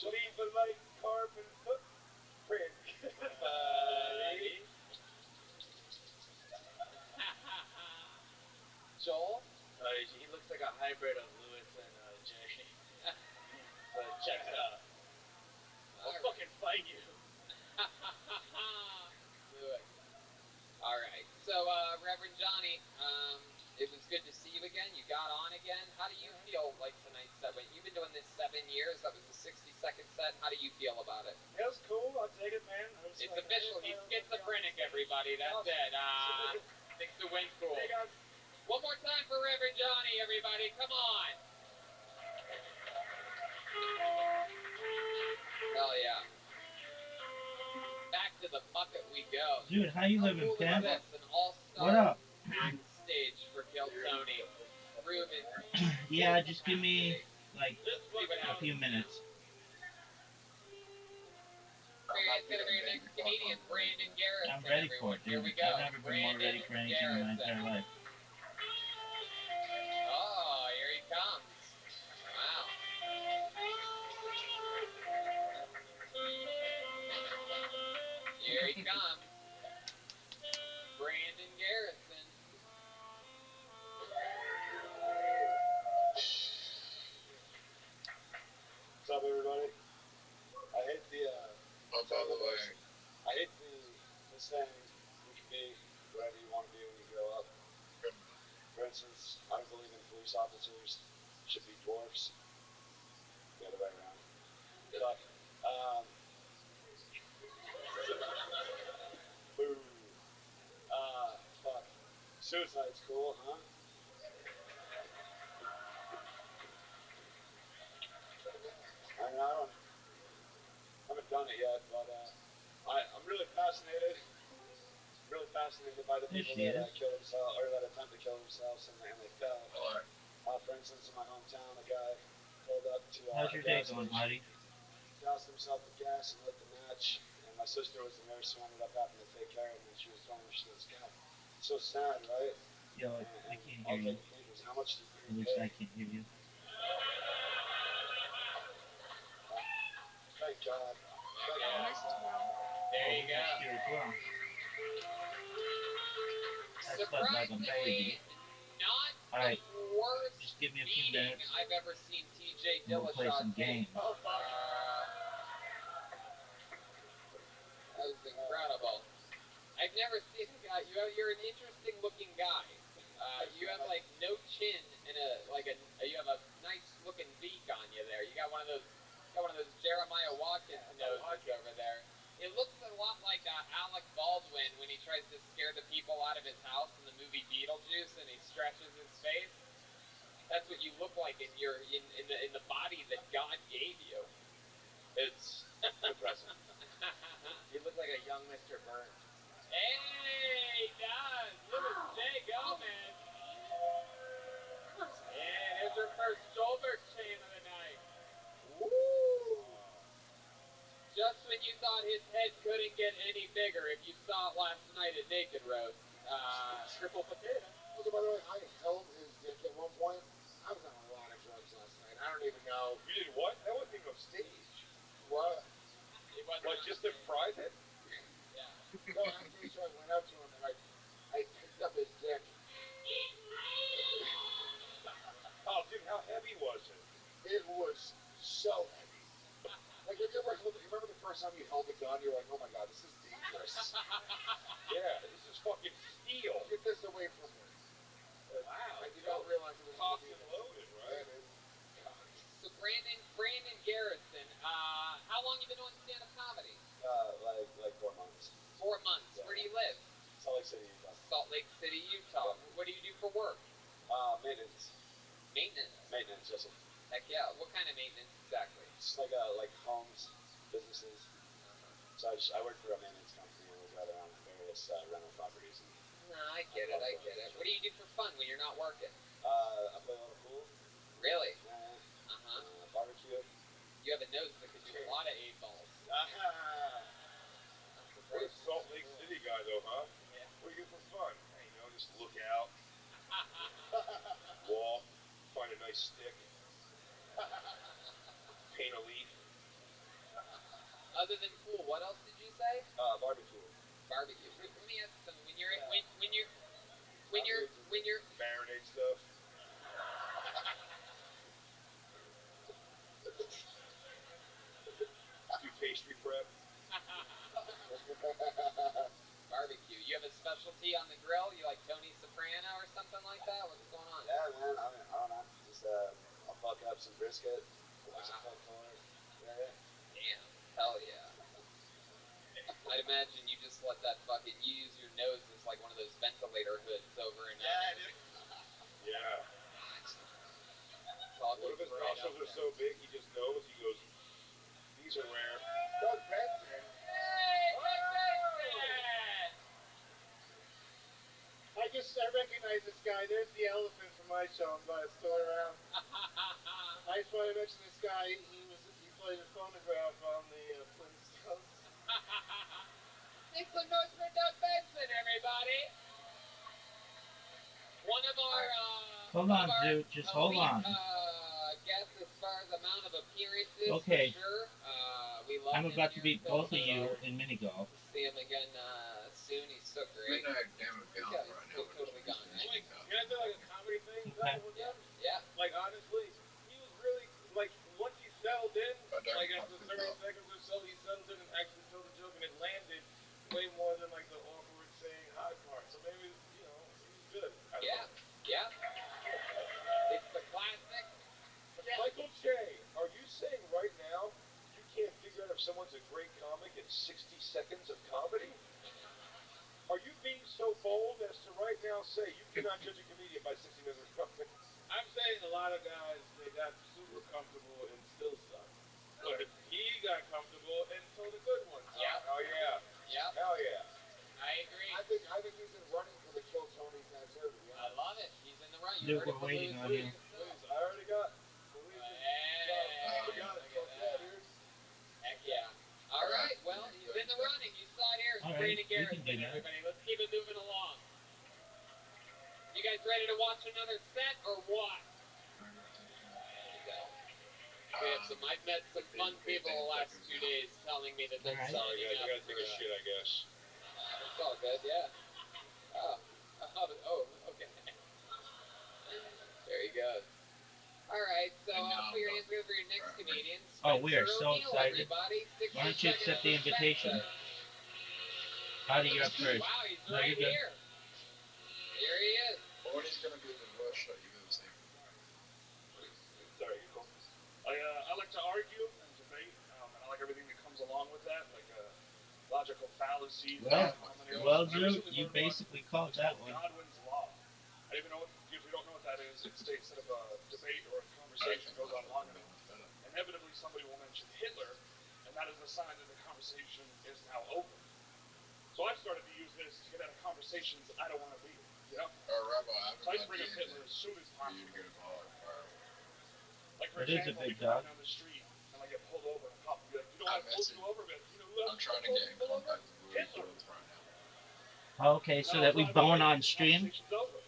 Leave a light carbon footprint, buddy. Joel? He looks like a hybrid of Lewis and Jay. So it checks out. I'll fucking fight you. Lewis. All right. So, Reverend Johnny, it was good to see you again. You got on again. How do you feel like tonight's set went? You've been doing this 7 years. That was a 60-second set. How do you feel about it? It was cool. I'll take it, man. It's official. He's schizophrenic, everybody. That's it. Things to win cool. Hey, guys. One more time for Reverend Johnny, everybody. Come on. Hell yeah. Back to the bucket we go. Dude, how you living, Cool Ken? is this? An all-star What up? backstage for Kill Tony. Ruben. Yeah, just give me like See what a happens. few minutes. It's gonna be our next comedian, Brandon Garrison. I'm ready for everyone. it, dude. Here we go. I've never been more ready for anything in my entire life. Oh, here he comes. Wow. Here he comes. Brandon Garrison. What's up, everybody? I hate the, Oh, by the way. I hate the saying, you can be whatever you want to be when you grow up. For instance, I don't believe in police officers should be dwarfs. The other way around. But, boo. Fuck. Suicide's cool, huh? I mean, I haven't done it yet, but I'm really fascinated. Really fascinated by the There people she that is. kill themselves or that attempt to kill themselves and they fell. For instance, in my hometown, a guy pulled up to How's a your day gas going, station, Hottie? doused himself with gas and lit the match. And my sister was the nurse who ended up having to take care of him. And she was telling me, she goes, "God, so sad, right?" Yo, I And can't I'll hear take you. a cue. He goes, "How much do you At least pay?" I can't hear you. Thank God. Thank Yeah. God. It's that. There Oh, you he's go. just here as well. I slept like a Surprisingly, baby. not Alright, the worst just give me a few beating minutes. I've ever seen TJ And we'll play Dillashaw some take. games. Oh, fuck. That was incredible. I've never seen a guy. You're an interesting looking guy. You have like no chin and you have a nice looking beak on you there. You got one of those Jeremiah Watkins noses over there. It looks a lot like Alec Baldwin when he tries to scare the people out of his house in the movie Beetlejuice and he stretches his face. That's what you look like in the body that God gave you. It's depressing. You look like a young Mr. Burns. Hey, he does. Look at Jay Gomez. Yeah, there's your first shoulder chain of the night. Woo! Just when you thought his head couldn't get any bigger, if you saw it last night at Naked Roast, triple potato. Also, by the way, I held his dick at one point. I was on a lot of drugs last night. I don't even know. You did what? That wasn't even on stage. What? It wasn't Like, on just in stage. private? Yeah. No, I'm pretty sure I went up to him and I picked up his dick. Oh, dude, how heavy was it? It was so heavy. Like, have you ever held? You remember the first time you held a gun? You're like, oh my god, this is dangerous. Yeah, this is fucking steel. Get this away from me. Wow. And you don't realize it was cocked gonna be and loaded, right? Yeah, dude. Cocked. So Brandon Garrison, how long you been doing stand-up comedy? Like 4 months. 4 months. Yeah. Where do you live? Salt Lake City, Utah. Salt Lake City, Utah. Yeah. What do you do for work? Maintenance. Maintenance. Maintenance, yes, sir. Heck yeah. What kind of maintenance exactly? Just like homes, businesses. So I work for a maintenance company and we go around various rental properties. And No, I get it. What do you do for fun when you're not working? I play a lot of pool. Really? Yeah. Uh-huh. Barbecue. You have a nose that could do a lot of 8 balls. What a Salt Lake City guy, though, huh? Yeah. What do you do for fun? Just look out, walk, find a nice stick, paint a leaf. Other than pool, what else did you say? Barbecue. Barbecue. Let me ask you something. When you're Marinade stuff. Do pastry prep. barbecue, you have a specialty on the grill? You like Tony Soprano or something like that? What's going on? Yeah, man. I don't know. Just I'll fuck up some brisket. Put some pulled pork. Yeah. Damn. Hell yeah. I'd imagine you just let that fucking, you use your nose as like one of those ventilator hoods over in Yeah. What What if his nostrils are so big he just knows? He goes, these are rare. Doug Benson. Hey, Doug Benson! I recognize this guy. There's the elephant from my show. I'm glad it's still around. I just want to mention this guy. He played a phonograph on the Flintstones. Make some noise for Doug Benson, everybody! One of our, Hold on, dude. Just hold on. Guests as far as amount of appearances, Okay. for sure. We love I'm him about to here beat in both of you Philadelphia. in mini golf. See him again soon. He's so great. He's totally gone, right? Like, can I do like a comedy thing Okay. with him? Yeah. Like, honestly, he was really, like, once he settled in, like, after 30 seconds or so, he settled in and actually told the joke, and it landed way more than, like, the awkward saying hi part. So maybe, he was good. I don't know. Yeah. It's the classic. Michael J., are you saying right now you can't figure out if someone's a great comic in 60 seconds of comedy? Are you being so bold as to right now say you cannot judge a comedian by 60 minutes of comedy? I'm saying a lot of guys, they got super comfortable and still suck. But he got comfortable and told a good one. Yep. Oh yeah. Yep. Hell yeah. I agree. I think he's in running for the Kill Tony tattoo. To be I honest. love it. He's in the run. You Dude, heard it we're from waiting Louis on Louis you. himself. Please, I already got Louis. Hey, We got it. look at Fuck that. yeah, dude. Heck yeah. All right, well, he's in the running. You saw it here. It's All right, Brandon we can Garrison, do that. everybody. Let's keep it moving along. You guys ready to watch another set or what? I've met some fun people the last 2 days telling me that they're All right. Sorry guys, I gotta up take a shit, I guess. It's all good, yeah. Okay. There you go. All right, so put your hands together for your next comedian. Oh, we are Spencer so O'Neill, excited. everybody. Why don't you 60 accept the seconds to invitation? Spencer. How do you up first? Wow, he's No, right you're good. here. Here he is. Morning's gonna be the rush shot. You gotta say. Sorry, you cool. I like to argue and debate, and I like everything that comes along with that, like logical fallacies. Well, Drew, you basically called that one. Godwin's law. I even know if you don't know what that is, it states that if a debate or a conversation goes on long enough, inevitably somebody will mention Hitler, and that is a sign that the conversation is now over. So I've started to use this to get out of conversations that I don't want to be in, you know? Rabbi, So I just bring up Hitler as soon as possible. Like, for It is a example, big we drive dog. down the street and I get pulled over and a cop will be like, you know what, I pulled you over, but you know who else I'm trying to pulled get in pull over? contact with Louis Hitler. Phillips right now. Okay, so Now that we I'll drive bone away, on the stream. conversation's over.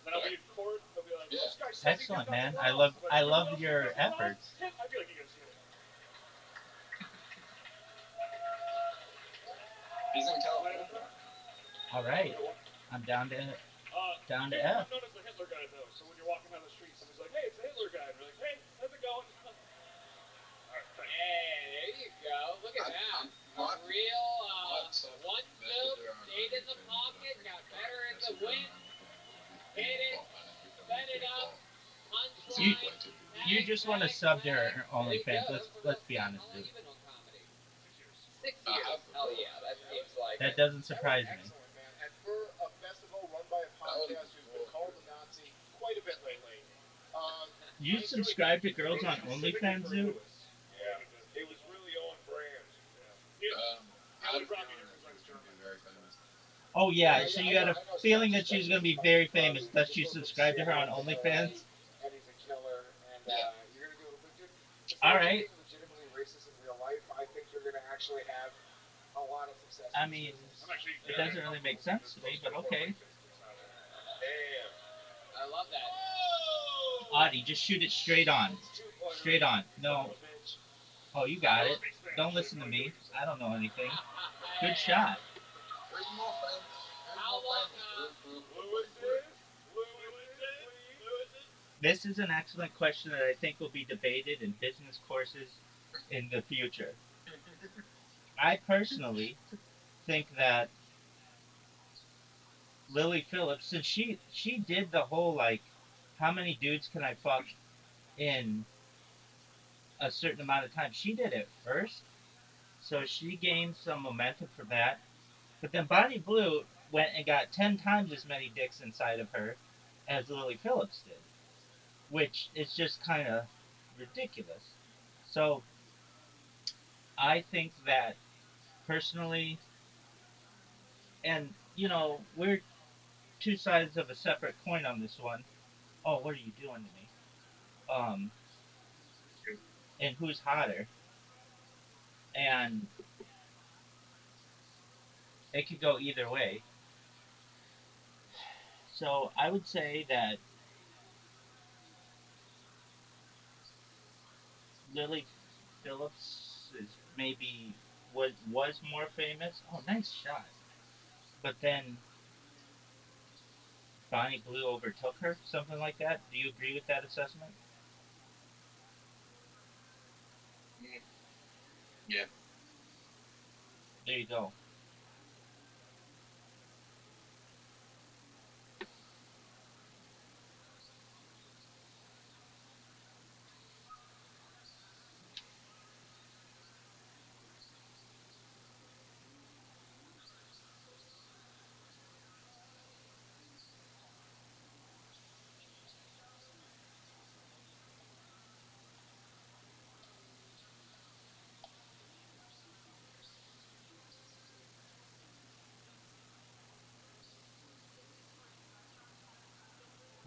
Then I'll be in court, and they'll be like, Yeah. this guy says he did Excellent, nothing man. wrong. I I'm like, love you know who else did your nothing wrong? efforts. I'd be like, you guys get it. He's in California. All right, I'm down to F. I'm known as the Hitler guy, though. So when you're walking down the street, somebody's like, hey, it's the Hitler guy. And you're like, hey, how's it going? All right, thanks. Hey, there you go. Look at that. A real one joke, stayed in the pocket, got better as a win. Hit it, set it up, punchline. You just want to sub to her OnlyFans. Let's be honest, How long dude. you been on comedy? 6 years. 6 years. Hell yeah, that seems like That it. doesn't surprise me. Excellent, man. And for a festival run by a podcast who's been called a Nazi quite a bit lately. You subscribe to girls on OnlyFans, dude? Yeah. It was really on brand. He only brought me here because I was German. Very famous. Oh yeah, so you got a feeling that she's gonna be very famous. Does she subscribe to her on OnlyFans? And he's a killer. And you're gonna do it, but dude, All right. being legitimately racist in real life, I think you're gonna actually have a lot of success. I mean, it doesn't really make sense to me, but okay. Damn. I love that. Audie, just shoot it straight on. Straight on. No. Oh, you got it. Don't listen to me. I don't know anything. Good shot. How long, This is an excellent question that I think will be debated in business courses in the future. I personally think that Lily Phillips, since she did the whole like, how many dudes can I fuck in a certain amount of time? She did it first, so she gained some momentum from that. But then Bonnie Blue went and got 10 times as many dicks inside of her as Lily Phillips did, which is just kind of ridiculous. So I think that personally, and you know, we're two sides of a separate coin on this one. Oh, what are you doing to me? And who's hotter? And it could go either way. So I would say that Lily Phillips is maybe was more famous. Oh, nice shot. But then Bonnie Blue overtook her, something like that. Do you agree with that assessment? Yeah. There you go.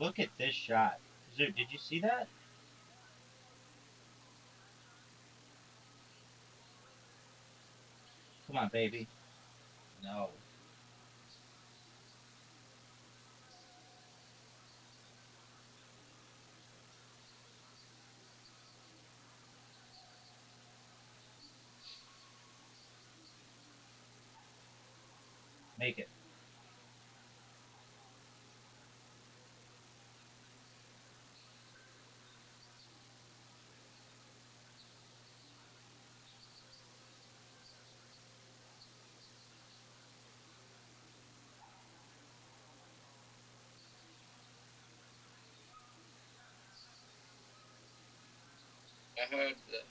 Look at this shot. Dude, did you see that? Come on, baby. No. Make it. I heard that.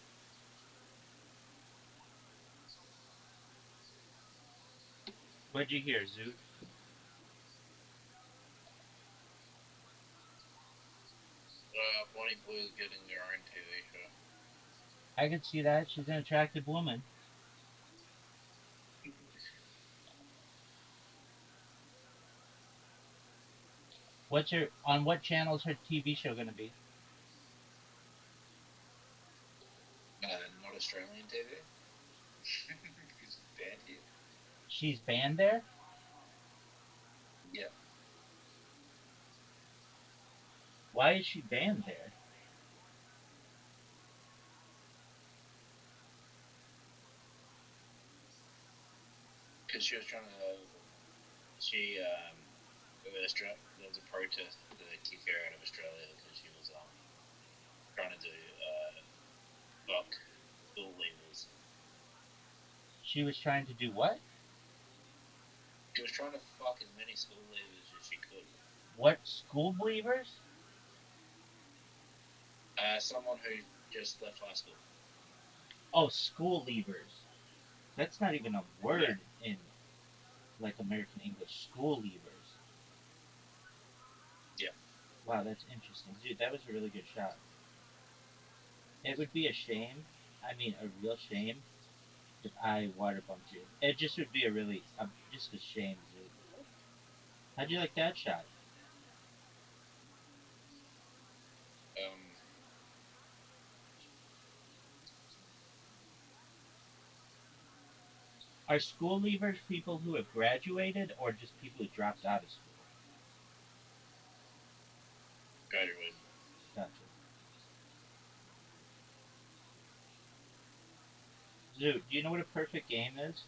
What'd you hear, Zoot? Bonnie Blue's getting their own TV show. I can see that. She's an attractive woman. What's her on what channel is her TV show gonna be? Not Australian TV. Because it's banned here. She's banned there? Yeah. Why is she banned there? Because she was trying to. There was a protest to kick her out of Australia because she was trying to do fuck school leavers. She was trying to do what? She was trying to fuck as many school leavers as she could. What school believers? Someone who just left high school. Oh, school leavers. That's not even a word in like American English. School leavers. Yeah. Wow, that's interesting. Dude, that was a really good shot. It would be a shame, I mean a real shame, if I water bumped you. It just would be a really, just a shame, dude. How'd you like that shot? Are school leavers people who have graduated or just people who dropped out of school? Graduated. Gotcha. Dude, do you know what a perfect game is?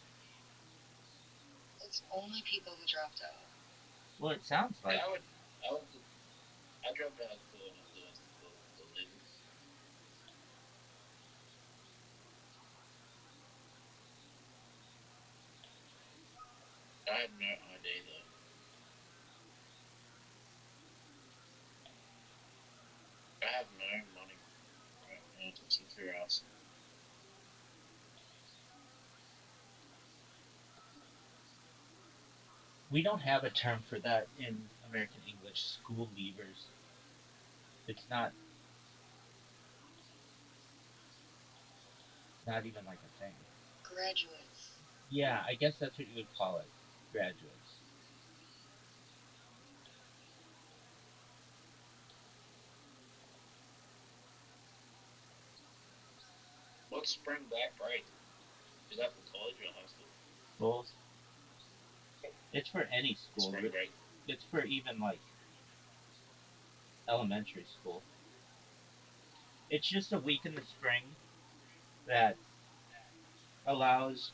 It's only people who dropped out. Well, it sounds like. I dropped out of school and influenced the leavers. I had no idea though. I have no money right now to kick your ass. We don't have a term for that in American English. School leavers. It's not even like a thing. Graduates. Yeah, I guess that's what you would call it. Graduates. What's spring back break? Is that for college or high school? Both. It's for any school. Spring break. It's for even like elementary school. It's just a week in the spring that allows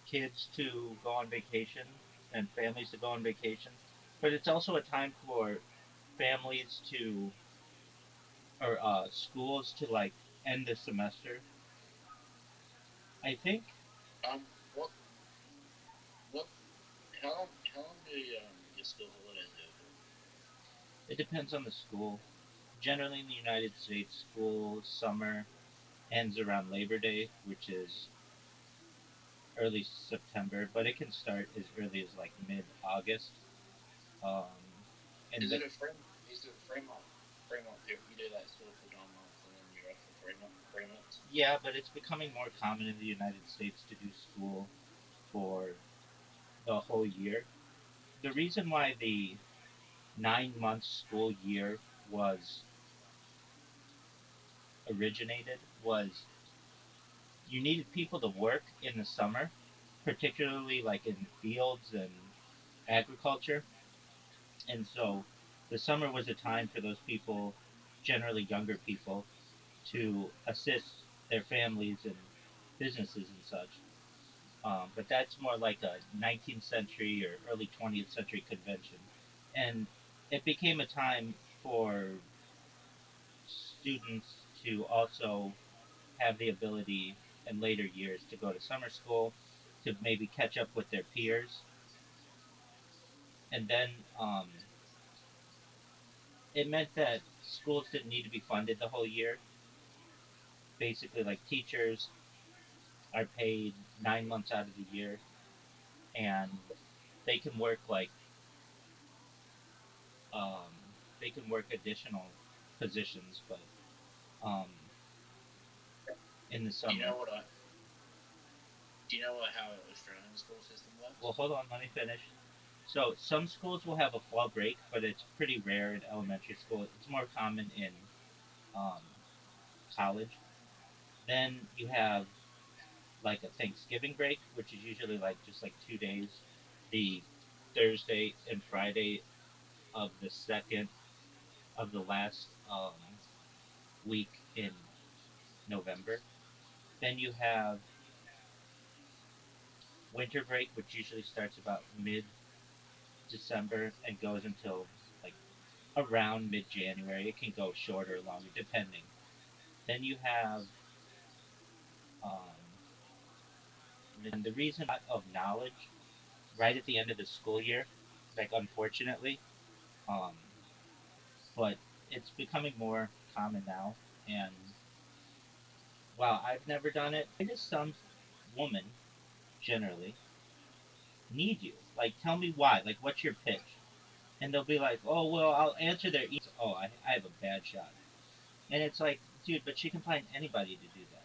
kids to go on vacation and families to go on vacation. But it's also a time for families to, or schools to like end the semester. I think What? What? How long do your school holidays go for? it depends on the school. Generally, in the United States, school summer ends around Labor Day, which is early September, but it can start as early as like mid-August. Um, and Is it a frame? Is it a Fremont? Fremont period. You do that school for 9 months and then you're off for 3 months. yeah, but it's becoming more common in the United States to do school for the whole year. The reason why the 9 month school year was originated was you needed people to work in the summer, particularly like in fields and agriculture. And so the summer was a time for those people, generally younger people, to assist their families and businesses and such. But that's more like a 19th century or early 20th century convention. And it became a time for students to also have the ability in later years to go to summer school, to maybe catch up with their peers. And then it meant that schools didn't need to be funded the whole year. Basically, like teachers are paid 9 months out of the year, and they can work like um, they can work additional positions, but um, in the Do you summer. know what I? Do you know what how Australian school system works? Well, hold on, let me finish. So some schools will have a fall break, but it's pretty rare in elementary school. It's more common in um, college. Then you have like a Thanksgiving break, which is usually like just like 2 days, the Thursday and Friday of the second of the last week in November. Then you have winter break, which usually starts about mid December and goes until like around mid January. It can go shorter or longer depending. Then you have um, and the reason of knowledge right at the end of the school year, like unfortunately, um, but it's becoming more common now. And while I've never done it, why does some woman generally need you? Like, tell me why. Like, what's your pitch? And they'll be like, oh, well, I'll answer their emails. Oh, I have a bad shot. And it's like, dude, but she can find anybody to do that.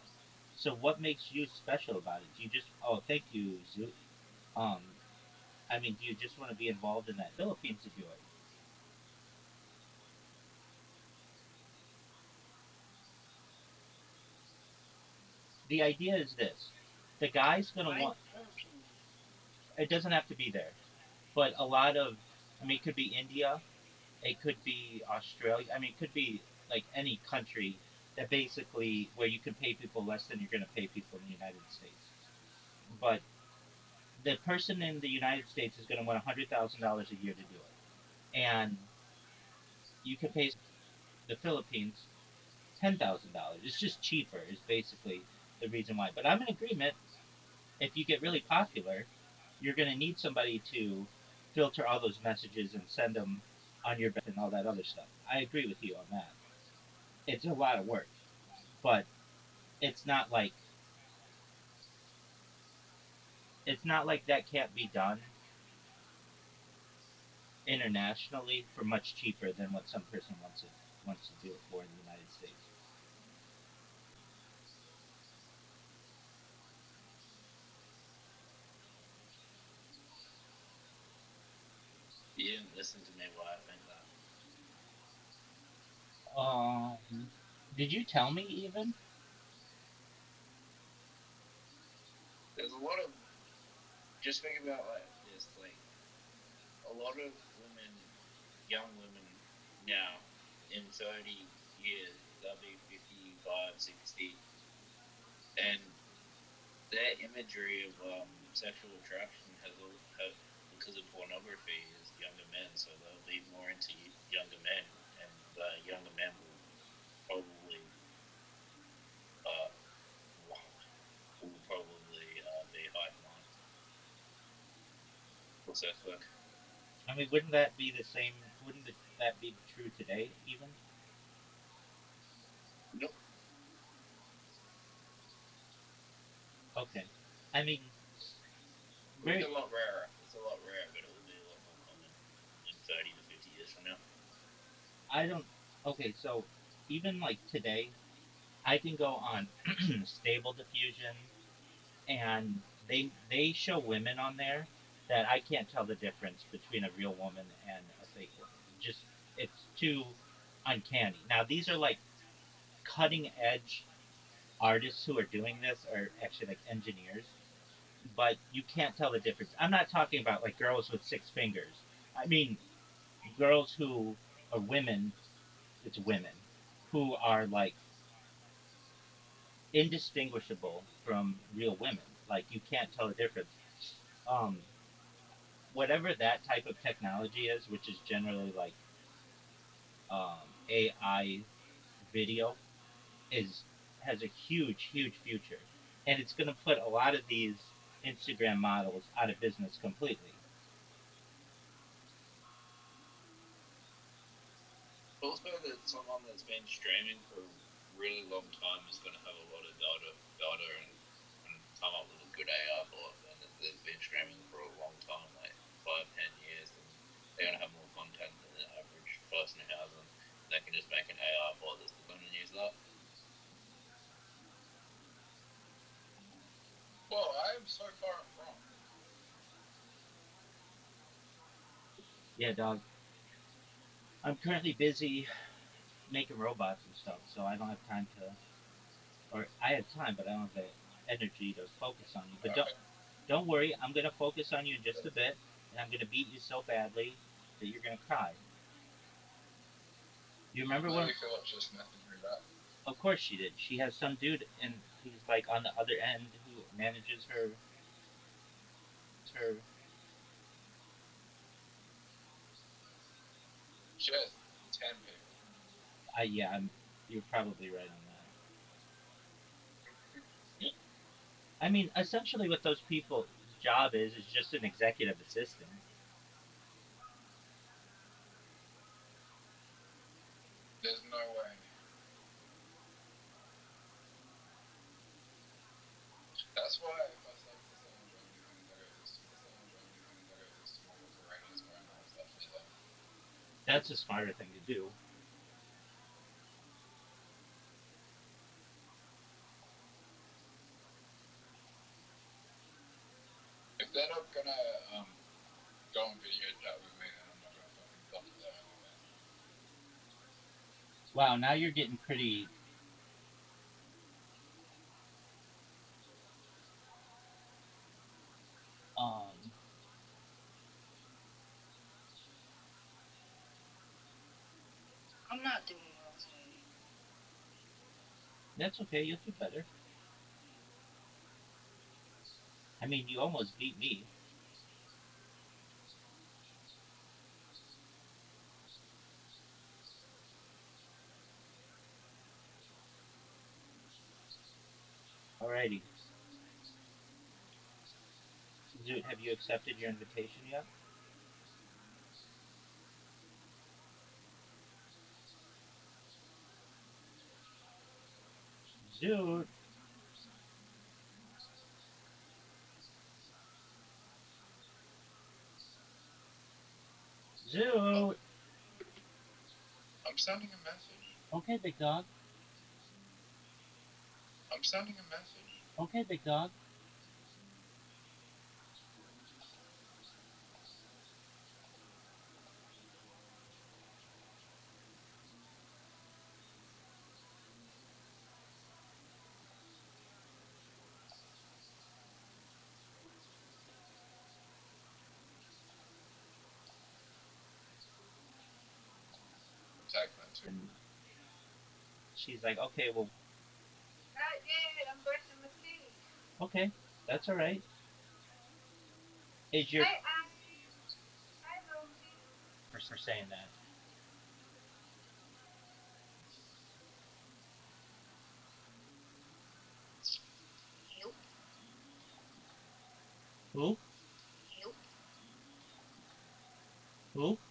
So what makes you special about it? Do you just, oh, thank you, Zoo. Um, I mean, do you just want to be involved in that Philippines to do it? The idea is this: the guy's gonna want. It doesn't have to be there, but a lot of, I mean, it could be India, it could be Australia. I mean, it could be like any country that basically where you can pay people less than you're gonna pay people in the United States. But the person in the United States is gonna want $100,000 a year to do it, and you can pay the Philippines $10,000. It's just cheaper. Is basically the reason why. But I'm in agreement. If you get really popular, you're going to need somebody to filter all those messages and send them on your and all that other stuff. I agree with you on that. It's a lot of work, but it's not like it's not like that can't be done internationally for much cheaper than what some person wants to do it for in the United States. You didn't listen to me why I think that. Did you tell me even? There's a lot of just think about like this, like a lot of women, young women now in 30 years, they'll be 55, 60, and their imagery of sexual attraction has because of pornography is younger men, so they'll be more into younger men, and younger men will probably uh, be high demand for sex work. I mean, wouldn't that be the same? Wouldn't that be true today even? Nope. Okay. I mean, It's very. a lot rarer. It's a lot rarer, but it will be a lot more common in 30 to 50 years from now. I don't. Okay, so even like today, I can go on Stable Diffusion, and they show women on there, that I can't tell the difference between a real woman and a fake woman. Just it's too uncanny. Now these are like cutting edge artists who are doing this, are actually like engineers, but you can't tell the difference. I'm not talking about like girls with six fingers. I mean girls who are women. It's women who are like indistinguishable from real women. Like you can't tell the difference. Um, Whatever that type of technology is, which is generally like AI video, is has a huge future, and it's going to put a lot of these Instagram models out of business completely. Also, that someone that's been streaming for a really long time is going to have a lot of data and come up with a good AI bot, and they've been streaming for a long time, like 5, 10 years, and they're going to have more content than the average person who hasn't. They can just make an AI bot that's going to use that. Well, I am so far from. Yeah, dog. I'm currently busy making robots and stuff, so I don't have time to, or I have time, but I don't have the energy to focus on you. But Okay. don't worry, I'm gonna focus on you in just a bit, and I'm gonna beat you so badly that you're gonna cry. You remember when? Maybe Phillips just messaged me back. Of course she did. She has some dude, and he's like on the other end who manages her. She has 10 people. Yeah, you're probably right on that. I mean, essentially, what those people's job is just an executive assistant. There's no way. That's why if I say to someone driving in Honey's, I go to small operators where I know it's definitely them. That's a smarter thing to do. If they're not gonna go on video chat with me, then I'm not gonna fucking bother there anyway. Wow, now you're getting pretty. Um, I'm not doing well today. that's okay. You'll do better. I mean, you almost beat me. Alrighty. Zoot, have you accepted your invitation yet? Zoot. Zoot. I'm sending a message. Okay, big dog. I'm sending a message. Okay, big dog. Tag that too. And she's like, okay, well, Not yet. I'm brushing my teeth. okay, that's all right. Is your Hi, Ice. Hi, Rosie. for saying that? Nope. Who? Nope. Who?